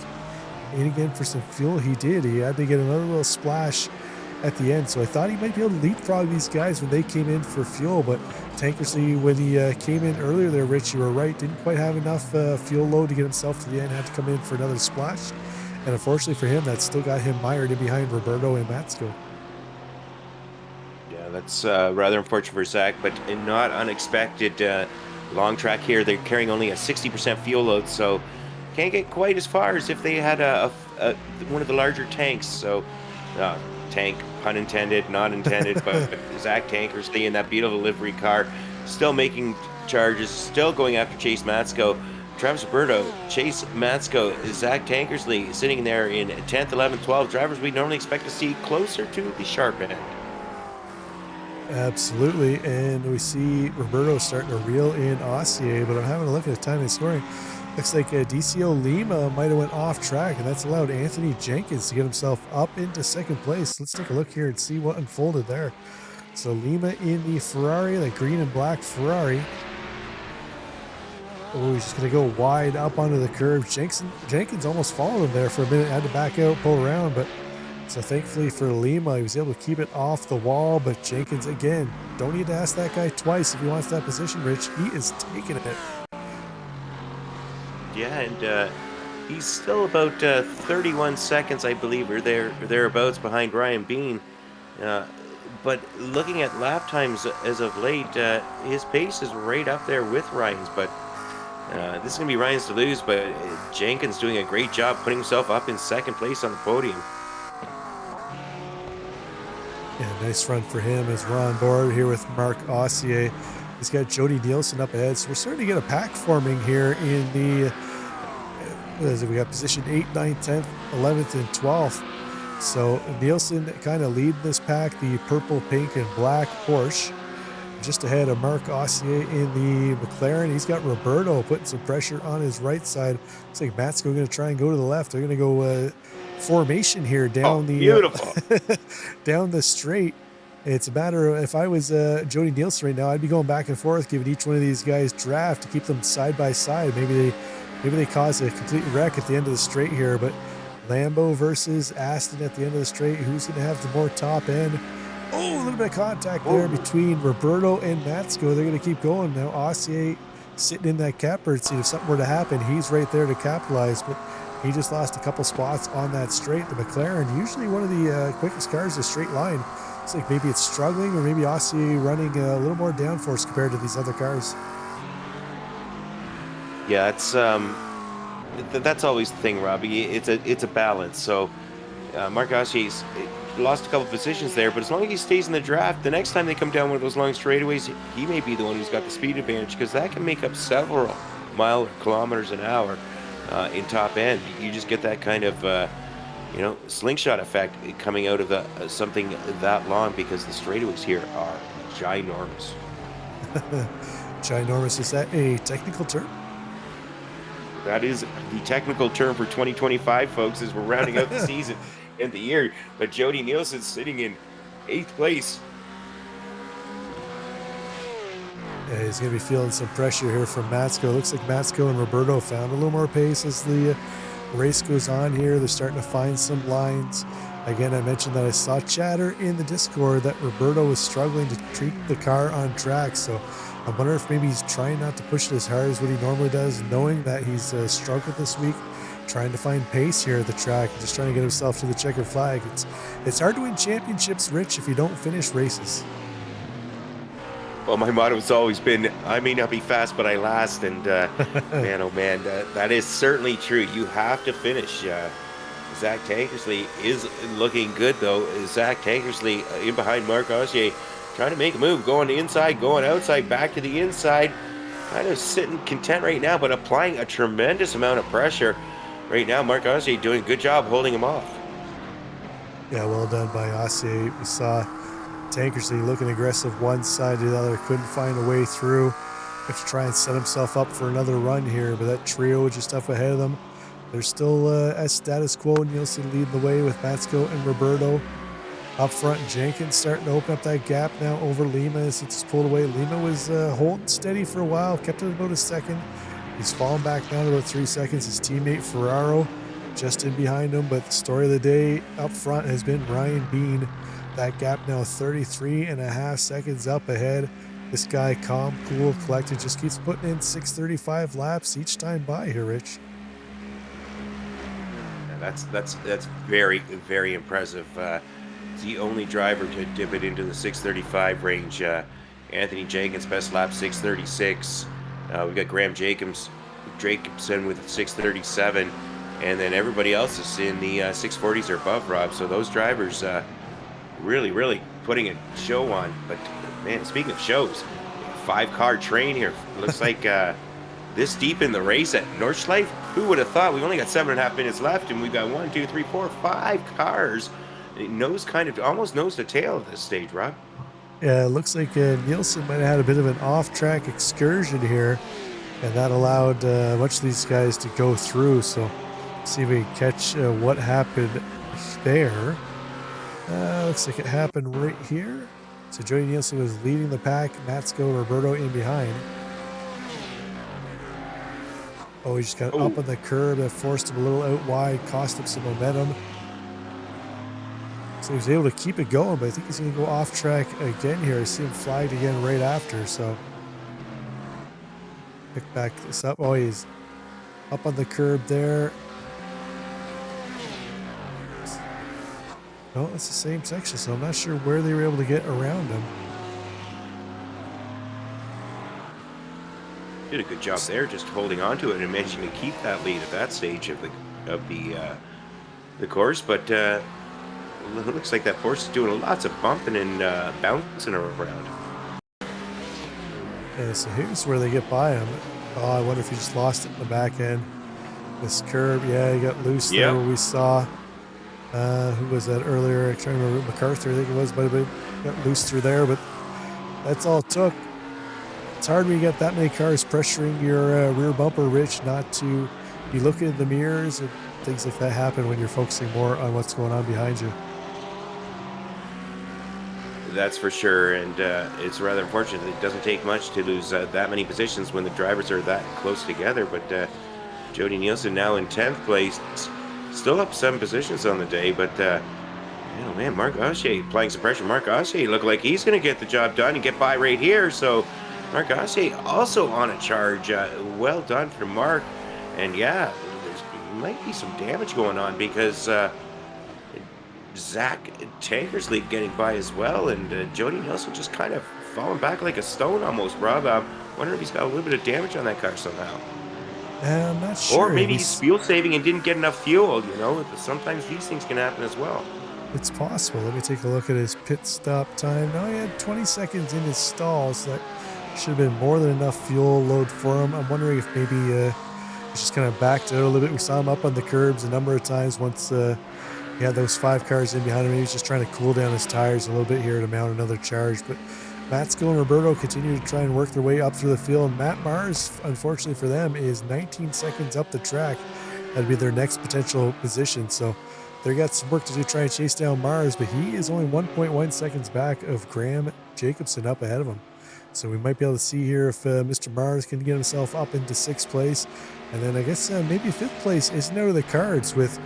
in again for some fuel. He did. He had to get another little splash at the end, so I thought he might be able to leapfrog these guys when they came in for fuel. But Tankersley, when he came in earlier there, Rich, you were right, didn't quite have enough fuel load to get himself to the end, had to come in for another splash, and unfortunately for him, that still got him mired in behind Roberto and Matsko. Yeah, that's rather unfortunate for Zach, but not unexpected. Long track here, they're carrying only a 60% fuel load, so can't get quite as far as if they had one of the larger tanks. So tank, pun intended, not intended, but Zach Tankersley in that beautiful livery car, still making charges, still going after Chase Matsko. Travis Roberto, Chase Matsko, Zach Tankersley sitting there in 10th, 11th, 12th. Drivers we normally expect to see closer to the sharp end. Absolutely, and we see Roberto starting to reel in Ossier, but I'm having a look at the time and scoring. Looks like DCO Lima might have went off track, and that's allowed Anthony Jenkins to get himself up into second place. Let's take a look here and see what unfolded there. So Lima in the Ferrari, the green and black Ferrari. Oh, he's just going to go wide up onto the curve. Jenkins almost followed him there for a minute, had to back out, pull around, but so thankfully for Lima, he was able to keep it off the wall. But Jenkins, again, don't need to ask that guy twice if he wants that position, Rich. He is taking it. Yeah, and he's still about 31 seconds, I believe, or thereabouts behind Ryan Bean. But looking at lap times as of late, his pace is right up there with Ryan's. But this is going to be Ryan's to lose, but Jenkins doing a great job putting himself up in second place on the podium. Yeah, nice run for him as we're on board here with Marc Ossier. He's got Jody Nielsen up ahead, so we're starting to get a pack forming here in the, what is it, we got position 8, 9, 10th, 11th, and 12th. So Nielsen kind of leading this pack, the purple, pink, and black Porsche. Just ahead of Marc Ossier in the McLaren. He's got Roberto putting some pressure on his right side. Looks like Matsko going to try and go to the left. They're going to go formation here down beautiful. down the straight. It's a matter of, if I was Jody Nielsen right now, I'd be going back and forth, giving each one of these guys draft to keep them side by side. Maybe they cause a complete wreck at the end of the straight here. But Lambo versus Aston at the end of the straight. Who's going to have the more top end? Oh, a little bit of contact there between Roberto and Matsko. They're going to keep going. Now Ossier sitting in that catbird seat. If something were to happen, he's right there to capitalize. But he just lost a couple spots on that straight. The McLaren, usually one of the quickest cars, a straight line. It's like maybe it's struggling, or maybe Ossier running a little more downforce compared to these other cars. Yeah, it's that's always the thing, Robbie. It's a balance. So Marc Ossier's lost a couple positions there, but as long as he stays in the draft, the next time they come down one of those long straightaways, he may be the one who's got the speed advantage, because that can make up several kilometers an hour in top end. You just get that kind of slingshot effect coming out of something that long, because the straightaways here are ginormous. Ginormous, is that a technical term? That is the technical term for 2025, folks, as we're rounding out the season and the year. But Jody Nielsen's sitting in 8th place. Yeah, he's going to be feeling some pressure here from Matsko. Looks like Matsko and Roberto found a little more pace as the race goes on here. They're starting to find some lines. Again, I mentioned that I saw chatter in the Discord that Roberto was struggling to treat the car on track. So I wonder if maybe he's trying not to push it as hard as what he normally does, knowing that he's struggled this week, trying to find pace here at the track, just trying to get himself to the checkered flag. It's hard to win championships, Rich, if you don't finish races. Well, my motto has always been, I may not be fast, but I last. And man, oh man, that is certainly true. You have to finish. Zach Tankersley is looking good, though. Zach Tankersley in behind Marc Ossier, trying to make a move, going inside, going outside, back to the inside. Kind of sitting content right now, but applying a tremendous amount of pressure right now. Marc Ossier doing a good job holding him off. Yeah, well done by Ossier. We saw Tankersley looking aggressive one side to the other, couldn't find a way through. Have to try and set himself up for another run here, but that trio just up ahead of them. They're still at status quo. Nielsen leading the way with Matsko and Roberto. Up front, Jenkins starting to open up that gap now over Lima since he's pulled away. Lima was holding steady for a while, kept it about a second. He's fallen back down to about 3 seconds. His teammate Ferraro just in behind him, but the story of the day up front has been Ryan Bean. That gap now 33.5 seconds up ahead. This guy, calm, cool, collected, just keeps putting in 6:35 laps each time by here, Rich. Yeah, that's very, very impressive. He's the only driver to dip it into the 6:35 range. Anthony Jenkins, best lap 6:36. We've got Graham Jacobson with 6:37, and then everybody else is in the 6:40s or above, Rob. So those drivers really putting a show on. But man, speaking of shows, 5-car train here. Looks like this deep in the race at Nordschleife. Who would have thought? We've only got 7.5 minutes left, and we've got 1, 2, 3, 4, 5 cars. It almost nose to tail at this stage, Rob. Yeah, it looks like Nielsen might have had a bit of an off-track excursion here, and that allowed much of these guys to go through. So let's see if we can catch what happened there. Looks like it happened right here. So Jody Nielsen was leading the pack. Matsko, Roberto in behind. Oh, he just got up on the curb. That forced him a little out wide, cost him some momentum. So he was able to keep it going, but I think he's going to go off track again here. I see him flagged again right after, so pick back this up. Oh, he's up on the curb there. No, it's the same section, so I'm not sure where they were able to get around him. Did a good job there, just holding on to it and managing to keep that lead at that stage of the course. But it looks like that horse is doing lots of bumping and bouncing around. Yeah, so here's where they get by him. Oh, I wonder if he just lost it in the back end. This curb, yeah, he got loose there. Where we saw, who was that earlier? I can't remember, MacArthur, I think it was, but it got loose through there. But that's all it took. It's hard when you got that many cars pressuring your rear bumper, Rich, not to be looking in the mirrors, and things like that happen when you're focusing more on what's going on behind you. That's for sure, and it's rather unfortunate. It doesn't take much to lose that many positions when the drivers are that close together. But Jody Nielsen now in 10th place, still up 7 positions on the day. But oh man, Marc Aussier applying some pressure. Marc Aussier looked like he's going to get the job done and get by right here. So Marc Aussier also on a charge. Well done for Marc. And yeah, there might be some damage going on because Zach Tankersley getting by as well, and Jody Nielsen just kind of falling back like a stone almost, Rob. I wonder if he's got a little bit of damage on that car somehow. I'm not sure. Or maybe he's fuel saving and didn't get enough fuel, you know. Sometimes these things can happen as well. It's possible. Let me take a look at his pit stop time. Now he had 20 seconds in his stall, so that should have been more than enough fuel load for him. I'm wondering if maybe he's just kind of backed out a little bit. We saw him up on the curbs a number of times once he had those 5 cars in behind him. He was just trying to cool down his tires a little bit here to mount another charge. But Matsko and Roberto continue to try and work their way up through the field. Matt Mars, unfortunately for them, is 19 seconds up the track. That'd be their next potential position. So they got some work to do to try and chase down Mars, but he is only 1.1 seconds back of Graham Jacobson up ahead of him. So we might be able to see here if Mr. Mars can get himself up into 6th place. And then I guess maybe 5th place isn't out of the cards with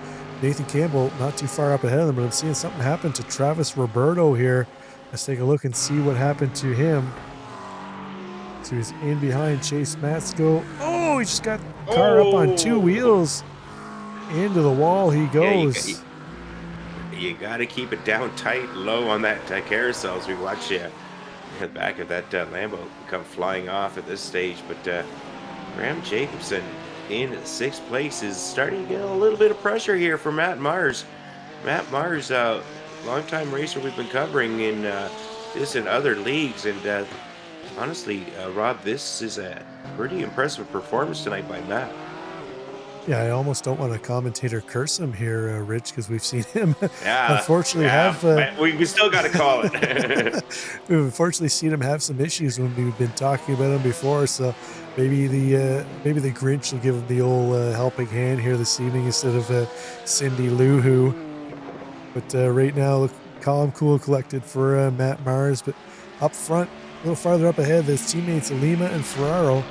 Nathan Campbell not too far up ahead of them, but I'm seeing something happen to Travis Roberto here. Let's take a look and see what happened to him. So he's in behind Chase Matsko. Oh, he just got the car up on 2 wheels. Into the wall he goes. Yeah, you got to keep it down tight, low on that carousel as we watch the back of that Lambo come flying off at this stage. But Graham Jacobson in 6th place is starting to get a little bit of pressure here for Matt Mars. Matt Mars, longtime racer we've been covering in this and other leagues, and honestly, Rob, this is a pretty impressive performance tonight by Matt. Yeah, I almost don't want to commentator curse him here, Rich, because we've seen him unfortunately have... we still got to call it. We've unfortunately seen him have some issues when we've been talking about him before, so maybe the Grinch will give him the old helping hand here this evening instead of Cindy Lou Who. But right now, look calm, cool, collected for Matt Mars. But up front, a little farther up ahead, his teammates Lima and Ferraro,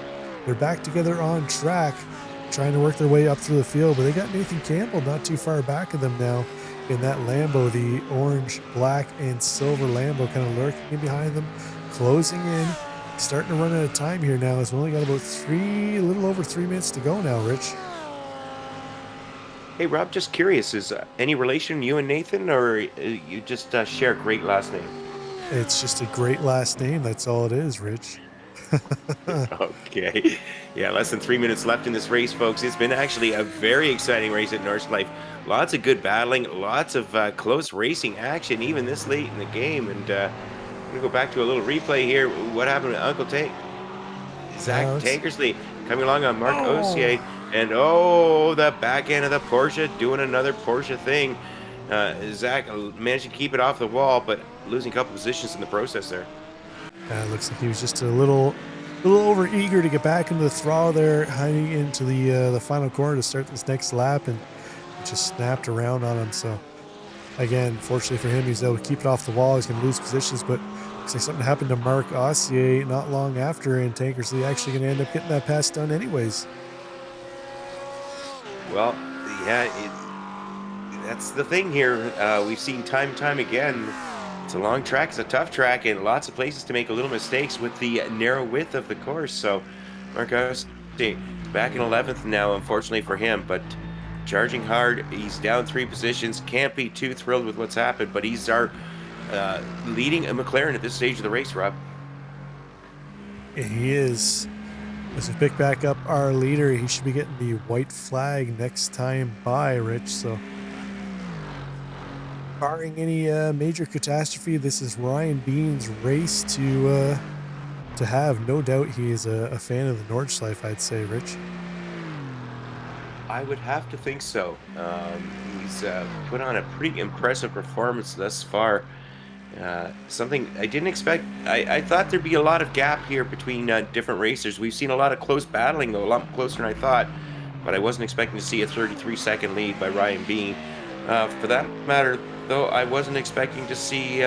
they're back together on track, trying to work their way up through the field. But they got Nathan Campbell not too far back of them now in that Lambo, the orange, black, and silver Lambo, kind of lurking in behind them, closing in, starting to run out of time here now, as we only got about a little over 3 minutes to go now, Rich. Hey, Rob, just curious, is any relation you and Nathan, or you just share a great last name? It's just a great last name. That's all it is, Rich. Okay. Yeah, less than 3 minutes left in this race, folks. It's been actually a very exciting race at Northlife. Lots of good battling, lots of close racing action, even this late in the game. And I'm going to go back to a little replay here. What happened to Uncle Tank? Zach Tankersley coming along on Marc Aussier. And the back end of the Porsche doing another Porsche thing. Zach managed to keep it off the wall, but losing a couple positions in the process there. It looks like he was just a little over eager to get back into the throttle there, heading into the final corner to start this next lap, and it just snapped around on him. So again, fortunately for him, he's able to keep it off the wall. He's going to lose positions, but looks like something happened to Marc Aussier not long after, and Tankersley actually going to end up getting that pass done anyways. Well, yeah, that's the thing here. We've seen time and time again. It's a long track, it's a tough track, and lots of places to make a little mistakes with the narrow width of the course. So Marc Aussier back in 11th now, unfortunately for him, but charging hard. He's down 3 positions. Can't be too thrilled with what's happened, but he's our leading a McLaren at this stage of the race, Rob. He is. As we pick back up our leader, he should be getting the white flag next time by, Rich. So barring any major catastrophe, this is Ryan Bean's race to have. No doubt he is a fan of the Nordschleife, I'd say, Rich. I would have to think so. He's put on a pretty impressive performance thus far. Something I didn't expect. I thought there'd be a lot of gap here between different racers. We've seen a lot of close battling, though, a lot closer than I thought. But I wasn't expecting to see a 33-second lead by Ryan Bean. For that matter, though, I wasn't expecting to see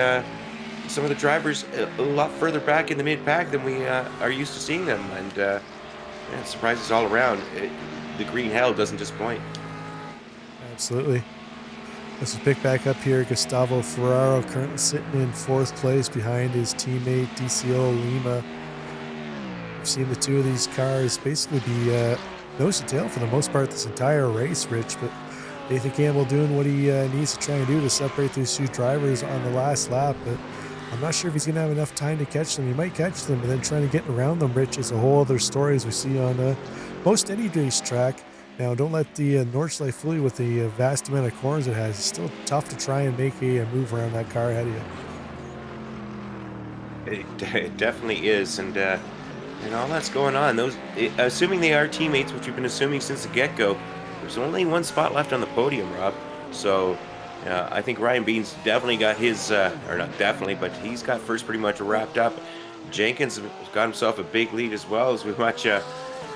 some of the drivers a lot further back in the mid-pack than we are used to seeing them. And surprises all around. The green hell doesn't disappoint. Absolutely. Let's pick back up here. Gustavo Ferraro currently sitting in 4th place behind his teammate DCO Lima. We've seen the two of these cars basically be nose to tail for the most part this entire race, Rich, but Nathan Campbell doing what he needs to try and do to separate these two drivers on the last lap, but I'm not sure if he's going to have enough time to catch them. He might catch them, but then trying to get around them, Rich, is a whole other story as we see on most any race track. Now, don't let the Nords light fool you with the vast amount of corners it has. It's still tough to try and make a move around that car ahead of you. It definitely is, and all that's going on. Assuming they are teammates, which we've been assuming since the get-go, there's only one spot left on the podium, Rob. So I think Ryan Bean's definitely got his, or not definitely, but he's got first pretty much wrapped up. Jenkins has got himself a big lead as well, as we watch a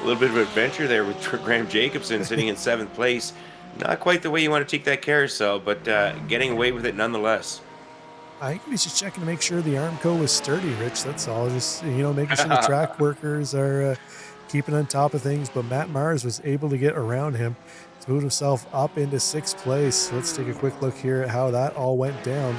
little bit of adventure there with Graham Jacobson sitting in 7th place. Not quite the way you want to take that carousel, but getting away with it nonetheless. I think he's just checking to make sure the Armco was sturdy, Rich. That's all. Just, making sure the track workers are keeping on top of things. But Matt Mars was able to get around him to move himself up into 6th place. So let's take a quick look here at how that all went down.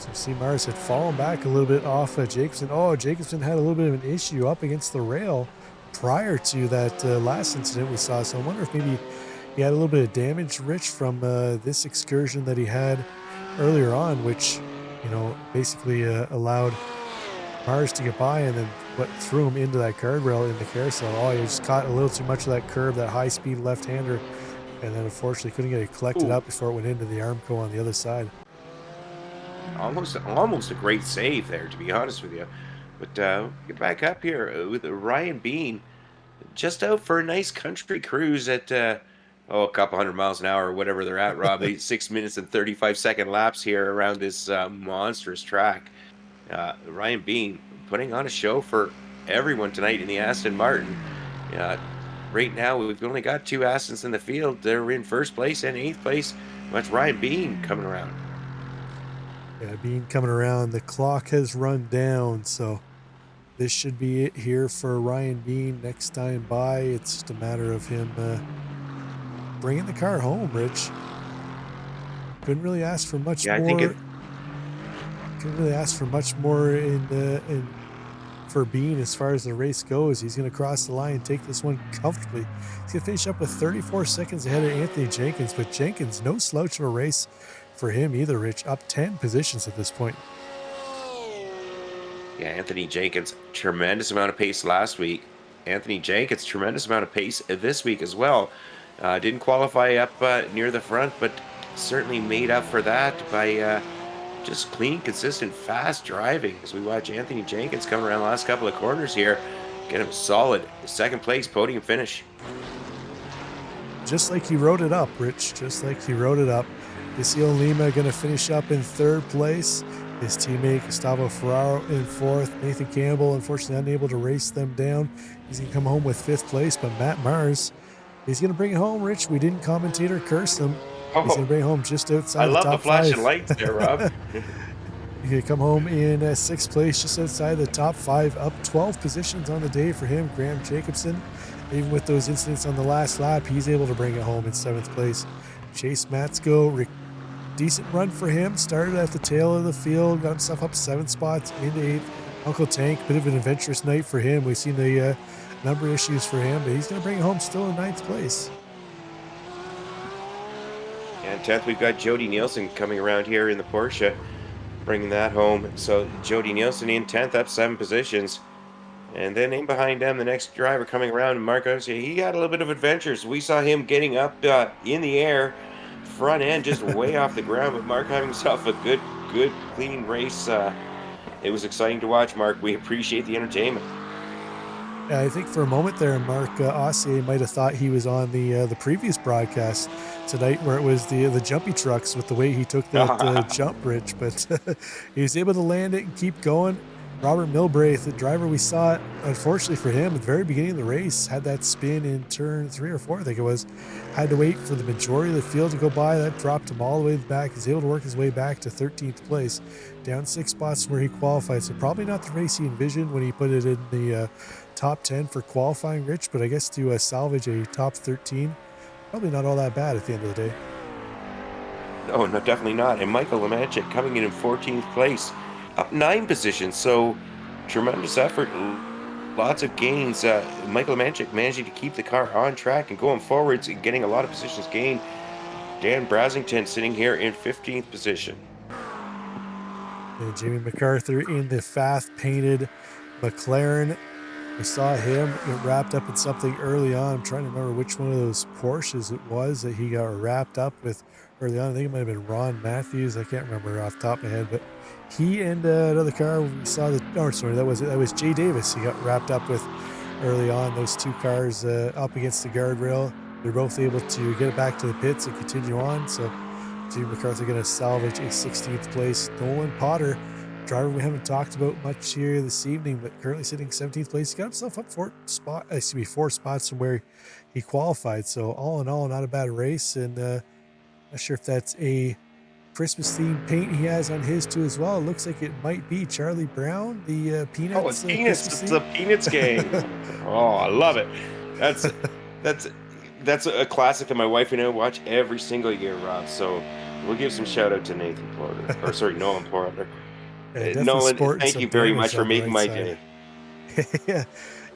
So you see Mars had fallen back a little bit off Jacobson. Oh, Jacobson had a little bit of an issue up against the rail prior to that last incident we saw. So I wonder if maybe he had a little bit of damage, Rich, from this excursion that he had earlier on, which, basically allowed Mars to get by and then threw him into that guardrail in the carousel. Oh, he just caught a little too much of that curve, that high-speed left-hander, and then unfortunately couldn't get it collected up before it went into the Armco on the other side. Almost a great save there, to be honest with you. But get back up here with Ryan Bean, just out for a nice country cruise at a couple hundred miles an hour or whatever they're at, Rob. 6 minutes and 35-second laps here around this monstrous track. Ryan Bean putting on a show for everyone tonight in the Aston Martin. Right now, we've only got 2 Astons in the field. They're in 1st place and 8th place. That's Ryan Bean coming around. Yeah, Bean coming around. The clock has run down, so this should be it here for Ryan Bean next time by. It's just a matter of him bringing the car home, Rich. Couldn't really ask for much more. Couldn't really ask for much more for Bean as far as the race goes. He's going to cross the line and take this one comfortably. He's going to finish up with 34 seconds ahead of Anthony Jenkins, but Jenkins, no slouch of a race for him either, Rich. Up 10 positions at this point. Yeah, Anthony Jenkins, tremendous amount of pace last week. Anthony Jenkins, tremendous amount of pace this week as well. Didn't qualify up near the front, but certainly made up for that by just clean, consistent, fast driving. As we watch Anthony Jenkins come around the last couple of corners here, get him solid 2nd place podium finish. Just like he wrote it up, Rich. Just like he wrote it up. Isil Lima going to finish up in 3rd place. His teammate Gustavo Ferraro in 4th. Nathan Campbell, unfortunately, unable to race them down. He's going to come home with 5th place, but Matt Mars, he's going to bring it home, Rich. We didn't commentate or curse him. He's going to bring it home just outside the top 5. I love the flashing lights there, Rob. He's going to come home in 6th place, just outside the top 5, up 12 positions on the day for him. Graham Jacobson, even with those incidents on the last lap, he's able to bring it home in 7th place. Chase Matsko, decent run for him. Started at the tail of the field, got himself up 7 spots into 8th. Uncle Tank, bit of an adventurous night for him. We've seen the number of issues for him, but he's going to bring it home still in 9th place. And 10th, we've got Jody Nielsen coming around here in the Porsche, bringing that home. So Jody Nielsen in 10th, up 7 positions. And then in behind them, the next driver coming around, Marcos, he got a little bit of adventures. We saw him getting up in the air, front end just way off the ground, but Mark having himself a good, clean race. It was exciting to watch, Mark. We appreciate the entertainment. I think for a moment there, Mark Ossier might have thought he was on the previous broadcast, tonight where it was the jumpy trucks with the way he took that jump bridge, but he was able to land it and keep going. Robert Milbraith, the driver we saw, unfortunately for him, at the very beginning of the race, had that spin in turn 3 or 4, I think it was. Had to wait for the majority of the field to go by. That dropped him all the way back. He's able to work his way back to 13th place, down 6 spots from where he qualified. So probably not the race he envisioned when he put it in the top 10 for qualifying, Rich, but I guess to salvage a top 13, probably not all that bad at the end of the day. No, no, definitely not. And Michael Lemanchik coming in 14th place, up 9 positions. So tremendous effort, lots of gains. Michael Lemanchik managing to keep the car on track and going forwards and getting a lot of positions gained. Dan Brasington sitting here in 15th position. And Jamie MacArthur in the Fath painted McLaren. We saw him get wrapped up in something early on. I'm trying to remember which one of those Porsches it was that he got wrapped up with early on. I think it might have been Ron Matthews. I can't remember off the top of my head, but he and another car we saw that was Jay Davis. He got wrapped up with early on. Those 2 cars up against the guardrail. They're both able to get it back to the pits and continue on. So Jamie MacArthur going to salvage a 16th place. Nolan Potter, driver we haven't talked about much here this evening, but currently sitting 17th place. He got himself up 4 spots from where he qualified. So all in all, not a bad race. And not sure if that's a Christmas themed paint he has on his too as well. It looks like it might be Charlie Brown, the Peanuts. Oh, it's Peanuts. It's the Peanuts game. Oh, I love it. That's a classic that my wife and I watch every single year, Rob. So we'll give some shout out to Nathan Porter, Nolan Porter. Yeah, Nolan, thank you very much for making my day. yeah.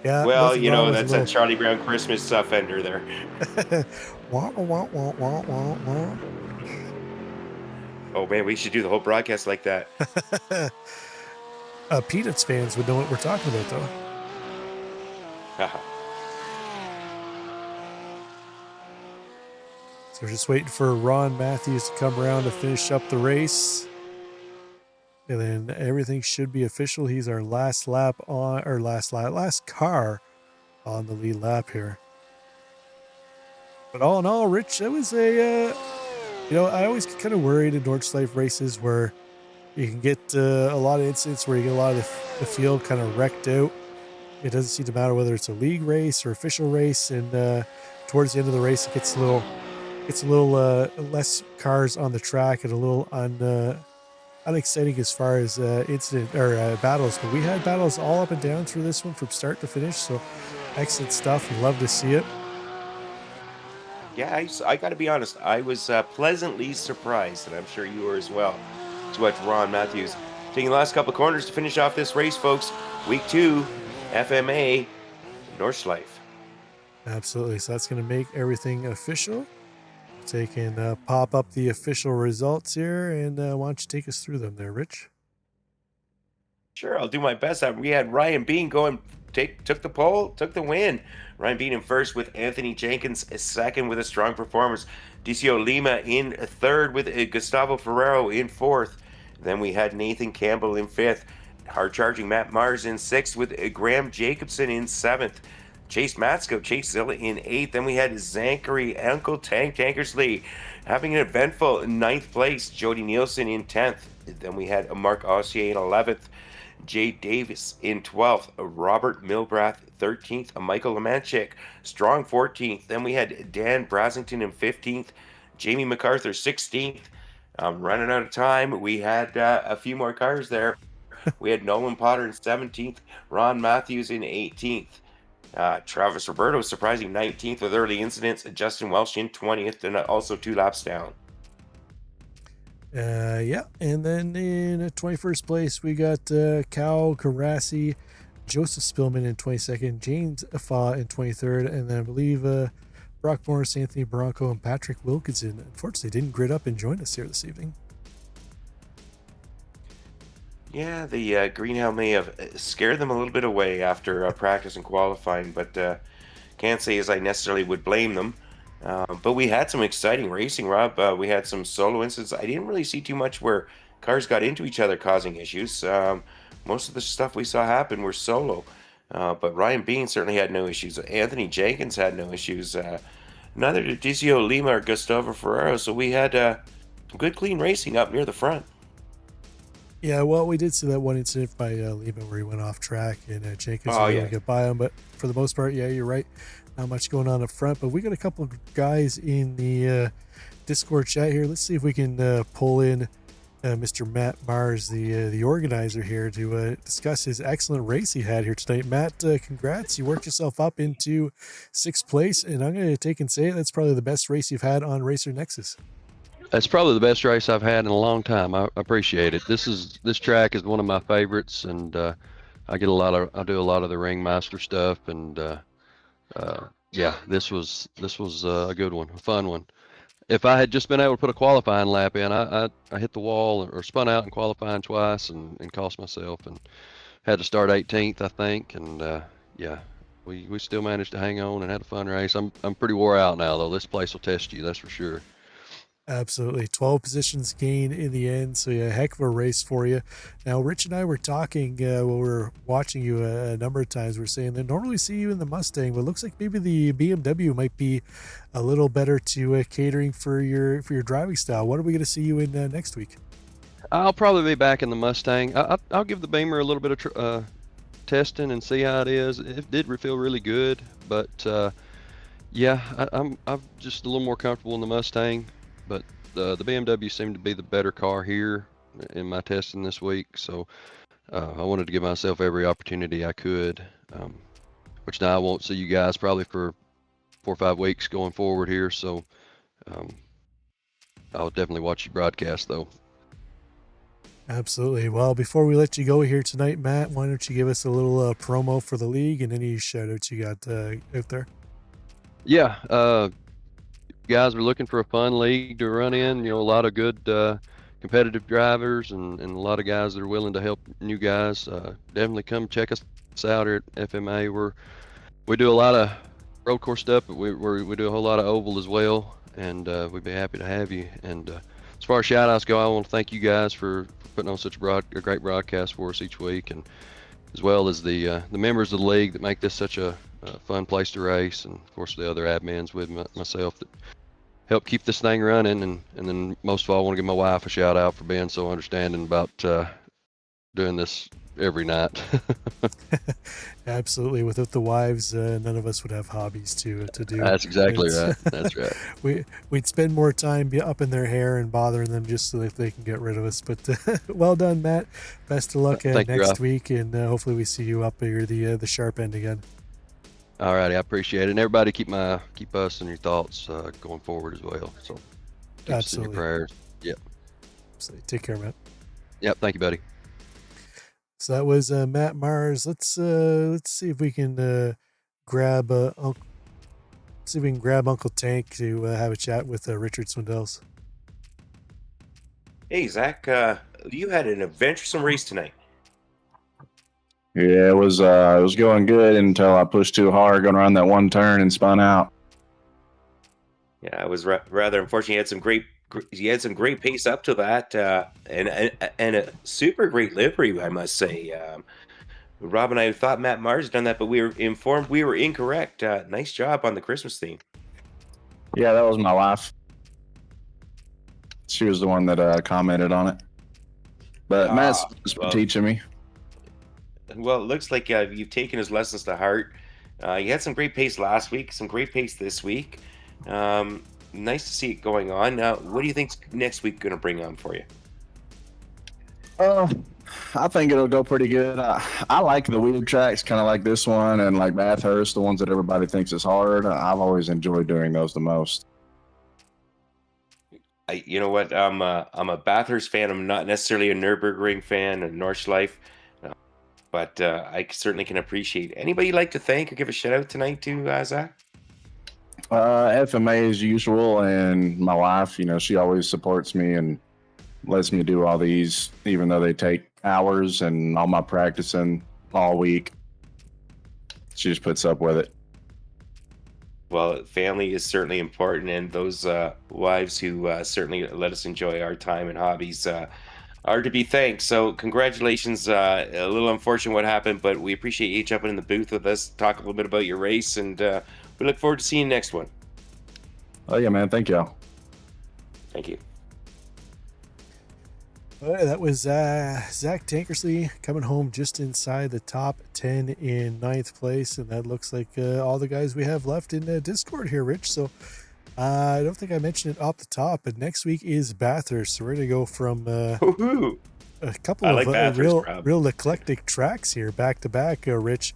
Yeah. Well, you know, that's a Charlie Brown Christmas fender there. Wah, wah, wah, wah, wah, wah. Oh man, we should do the whole broadcast like that. Peanuts fans would know what we're talking about, though. So we're just waiting for Ron Matthews to come around to finish up the race. And then everything should be official. He's our last car on the lead lap here. But all in all, Rich, that was I always get kind of worried in Nordschleife races where you can get a lot of incidents where you get a lot of the field kind of wrecked out. It doesn't seem to matter whether it's a league race or official race. And towards the end of the race, it gets a little less cars on the track and a little unexciting as far as incident or battles. But we had battles all up and down through this one from start to finish. So excellent stuff. We love to see it. Yeah, I got to be honest. I was pleasantly surprised, and I'm sure you were as well, to watch Ron Matthews taking the last couple of corners to finish off this race, folks. Week 2, FMA Nordschleife. Absolutely. So that's going to make everything official. So you can pop up the official results here, and why don't you take us through them there, Rich? Sure, I'll do my best. We had Ryan Bean took the pole, took the win. Ryan Bean in first with Anthony Jenkins second with a strong performance. DCO Lima in third with Gustavo Ferrero in fourth. Then we had Nathan Campbell in fifth. Hard-charging Matt Mars in sixth with Graham Jacobson in seventh. Chase Matsko, Chase Zilla in eighth. Then we had Zachary Uncle Tankersley having an eventful ninth place. Jody Nielsen in 10th. Then we had Mark Ossier in 11th. Jay Davis in 12th. Robert Milbrath 13th. Michael Lemanchik strong 14th. Then we had Dan Brasington in 15th. Jamie MacArthur 16th. Running out of time. We had a few more cars there. We had Nolan Potter in 17th. Ron Matthews in 18th. Travis Roberto surprising 19th with early incidents. Justin Welsh in 20th and also 2 laps down. Yeah, and then in 21st place, we got Cal Carassi, Joseph Spillman in 22nd, James Afa in 23rd, and then I believe Brock Morris, Anthony Bronco, and Patrick Wilkinson unfortunately didn't grid up and join us here this evening. Yeah, the green helmet may have scared them a little bit away after practice and qualifying, but can't say as I necessarily would blame them. But we had some exciting racing, Rob. We had some solo incidents. I didn't really see too much where cars got into each other causing issues. Most of the stuff we saw happen were solo. But Ryan Bean certainly had no issues. Anthony Jenkins had no issues. neither did Dizio Lima or Gustavo Ferraro. So we had some good, clean racing up near the front. Yeah, well, we did see that one incident by Lima where he went off track and Jenkins was Oh, able yeah. to get by him. But for the most part, yeah, you're right. Not much going on up front. But we got a couple of guys in the Discord chat here. Let's see if we can pull in Mr. Matt Mars, the organizer here, to discuss his excellent race he had here tonight. Matt, congrats. You worked yourself up into 6th place, and I'm going to take and say that's probably the best race you've had on Racer Nexus. That's probably the best race I've had in a long time. I appreciate it. This track is one of my favorites, and I do a lot of the ringmaster stuff, and yeah, this was a good one, a fun one. If I had just been able to put a qualifying lap in, I hit the wall or spun out in qualifying twice and cost myself, and had to start 18th, I think, and yeah, we still managed to hang on and had a fun race. I'm pretty wore out now though. This place will test you, that's for sure. Absolutely. 12 positions gained in the end. So, yeah, heck of a race for you. Now, Rich and I were talking while we were watching you a number of times. We're saying that normally we see you in the Mustang, but it looks like maybe the BMW might be a little better to catering for your driving style. What are we going to see you in next week? I'll probably be back in the Mustang. I'll give the Beamer a little bit of testing and see how it is. It did feel really good, but yeah, I'm just a little more comfortable in the Mustang. But the BMW seemed to be the better car here in my testing this week, so I wanted to give myself every opportunity I could, which now I won't see you guys probably for 4 or 5 weeks going forward here, so I'll definitely watch your broadcast though. Absolutely. Well, before we let you go here tonight, Matt, why don't you give us a little promo for the league and any shout outs you got out there? Yeah, guys are looking for a fun league to run in, a lot of good competitive drivers and a lot of guys that are willing to help new guys. Definitely come check us out here at FMA. We do a lot of road course stuff, but we do a whole lot of oval as well, and we'd be happy to have you. And as far as shout outs go, I want to thank you guys for putting on such a great broadcast for us each week, and as well as the members of the league that make this such a fun place to race, and of course the other admins with myself that help keep this thing running, and then most of all I want to give my wife a shout out for being so understanding about doing this every night. Absolutely. Without the wives, none of us would have hobbies to do. That's exactly right. That's right. We'd spend more time up in their hair and bothering them just so that they can get rid of us. But well done, Matt. Best of luck next week, and hopefully we see you up here the sharp end again. All righty, I appreciate it. And everybody keep us in your thoughts going forward as well. So keep us in your prayers. Yep. So take care, Matt. Yep. Thank you, buddy. So that was Matt Mars. Let's see if we can grab Uncle Tank to have a chat with Richard Swindells. Hey, Zach, you had an adventuresome race tonight. Yeah, it was going good until I pushed too hard going around that one turn and spun out. Yeah, it was rather unfortunate. You had some great pace up to that, and a super great livery, I must say. Rob and I thought Matt Mars had done that, but we were informed we were incorrect. Nice job on the Christmas theme. Yeah, that was my wife. She was the one that commented on it. But Matt's teaching me. Well, it looks like you've taken his lessons to heart. You had some great pace last week, some great pace this week. Nice to see it going on. What do you think's next week going to bring on for you? I think it'll go pretty good. I like the weird tracks, kind of like this one and like Bathurst, the ones that everybody thinks is hard. I've always enjoyed doing those the most. You know what? I'm a Bathurst fan. I'm not necessarily a Nürburgring fan, a Nordschleife, but I certainly can appreciate. Anybody you'd like to thank or give a shout out tonight to, Zach? FMA as usual, and my wife, she always supports me and lets me do all these, even though they take hours and all my practicing all week. She just puts up with it. Well, family is certainly important, and those wives who certainly let us enjoy our time and hobbies are to be thanked. So congratulations. A little unfortunate what happened, but we appreciate you jumping in the booth with us, talk a little bit about your race, and we look forward to seeing you next one. Oh yeah, man. Thank y'all. Thank you. All right, that was Zach Tankersley coming home just inside the top 10 in 9th place. And that looks like all the guys we have left in Discord here, Rich. So I don't think I mentioned it off the top, but next week is Bathurst. So we're going to go from Woohoo! a couple I of like Bathurst, real eclectic tracks here back to back, Rich.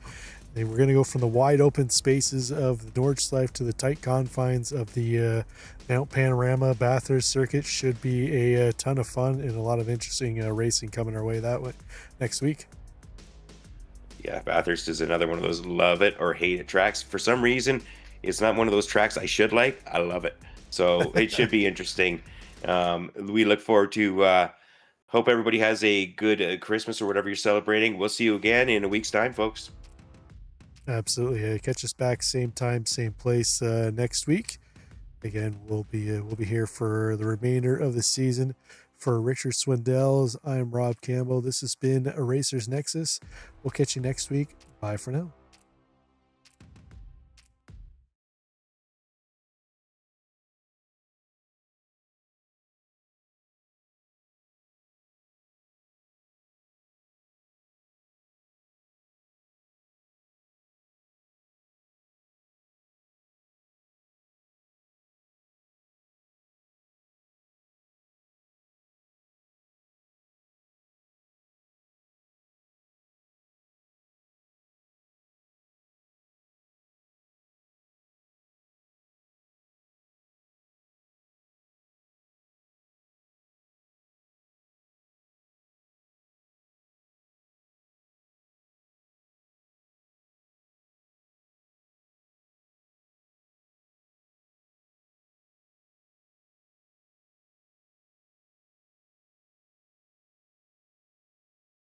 And we're going to go from the wide open spaces of the Nordschleife to the tight confines of the Mount Panorama. Bathurst circuit should be a ton of fun and a lot of interesting racing coming our way that way next week. Yeah, Bathurst is another one of those love it or hate it tracks. For some reason, it's not one of those tracks I should like. I love it. So it should be interesting. We look forward to hope everybody has a good Christmas or whatever you're celebrating. We'll see you again in a week's time, folks. Absolutely. Catch us back same time, same place next week. Again, we'll be here for the remainder of the season. For Richard Swindells, I'm Rob Campbell. This has been a Racers Nexus. We'll catch you next week. Bye for now.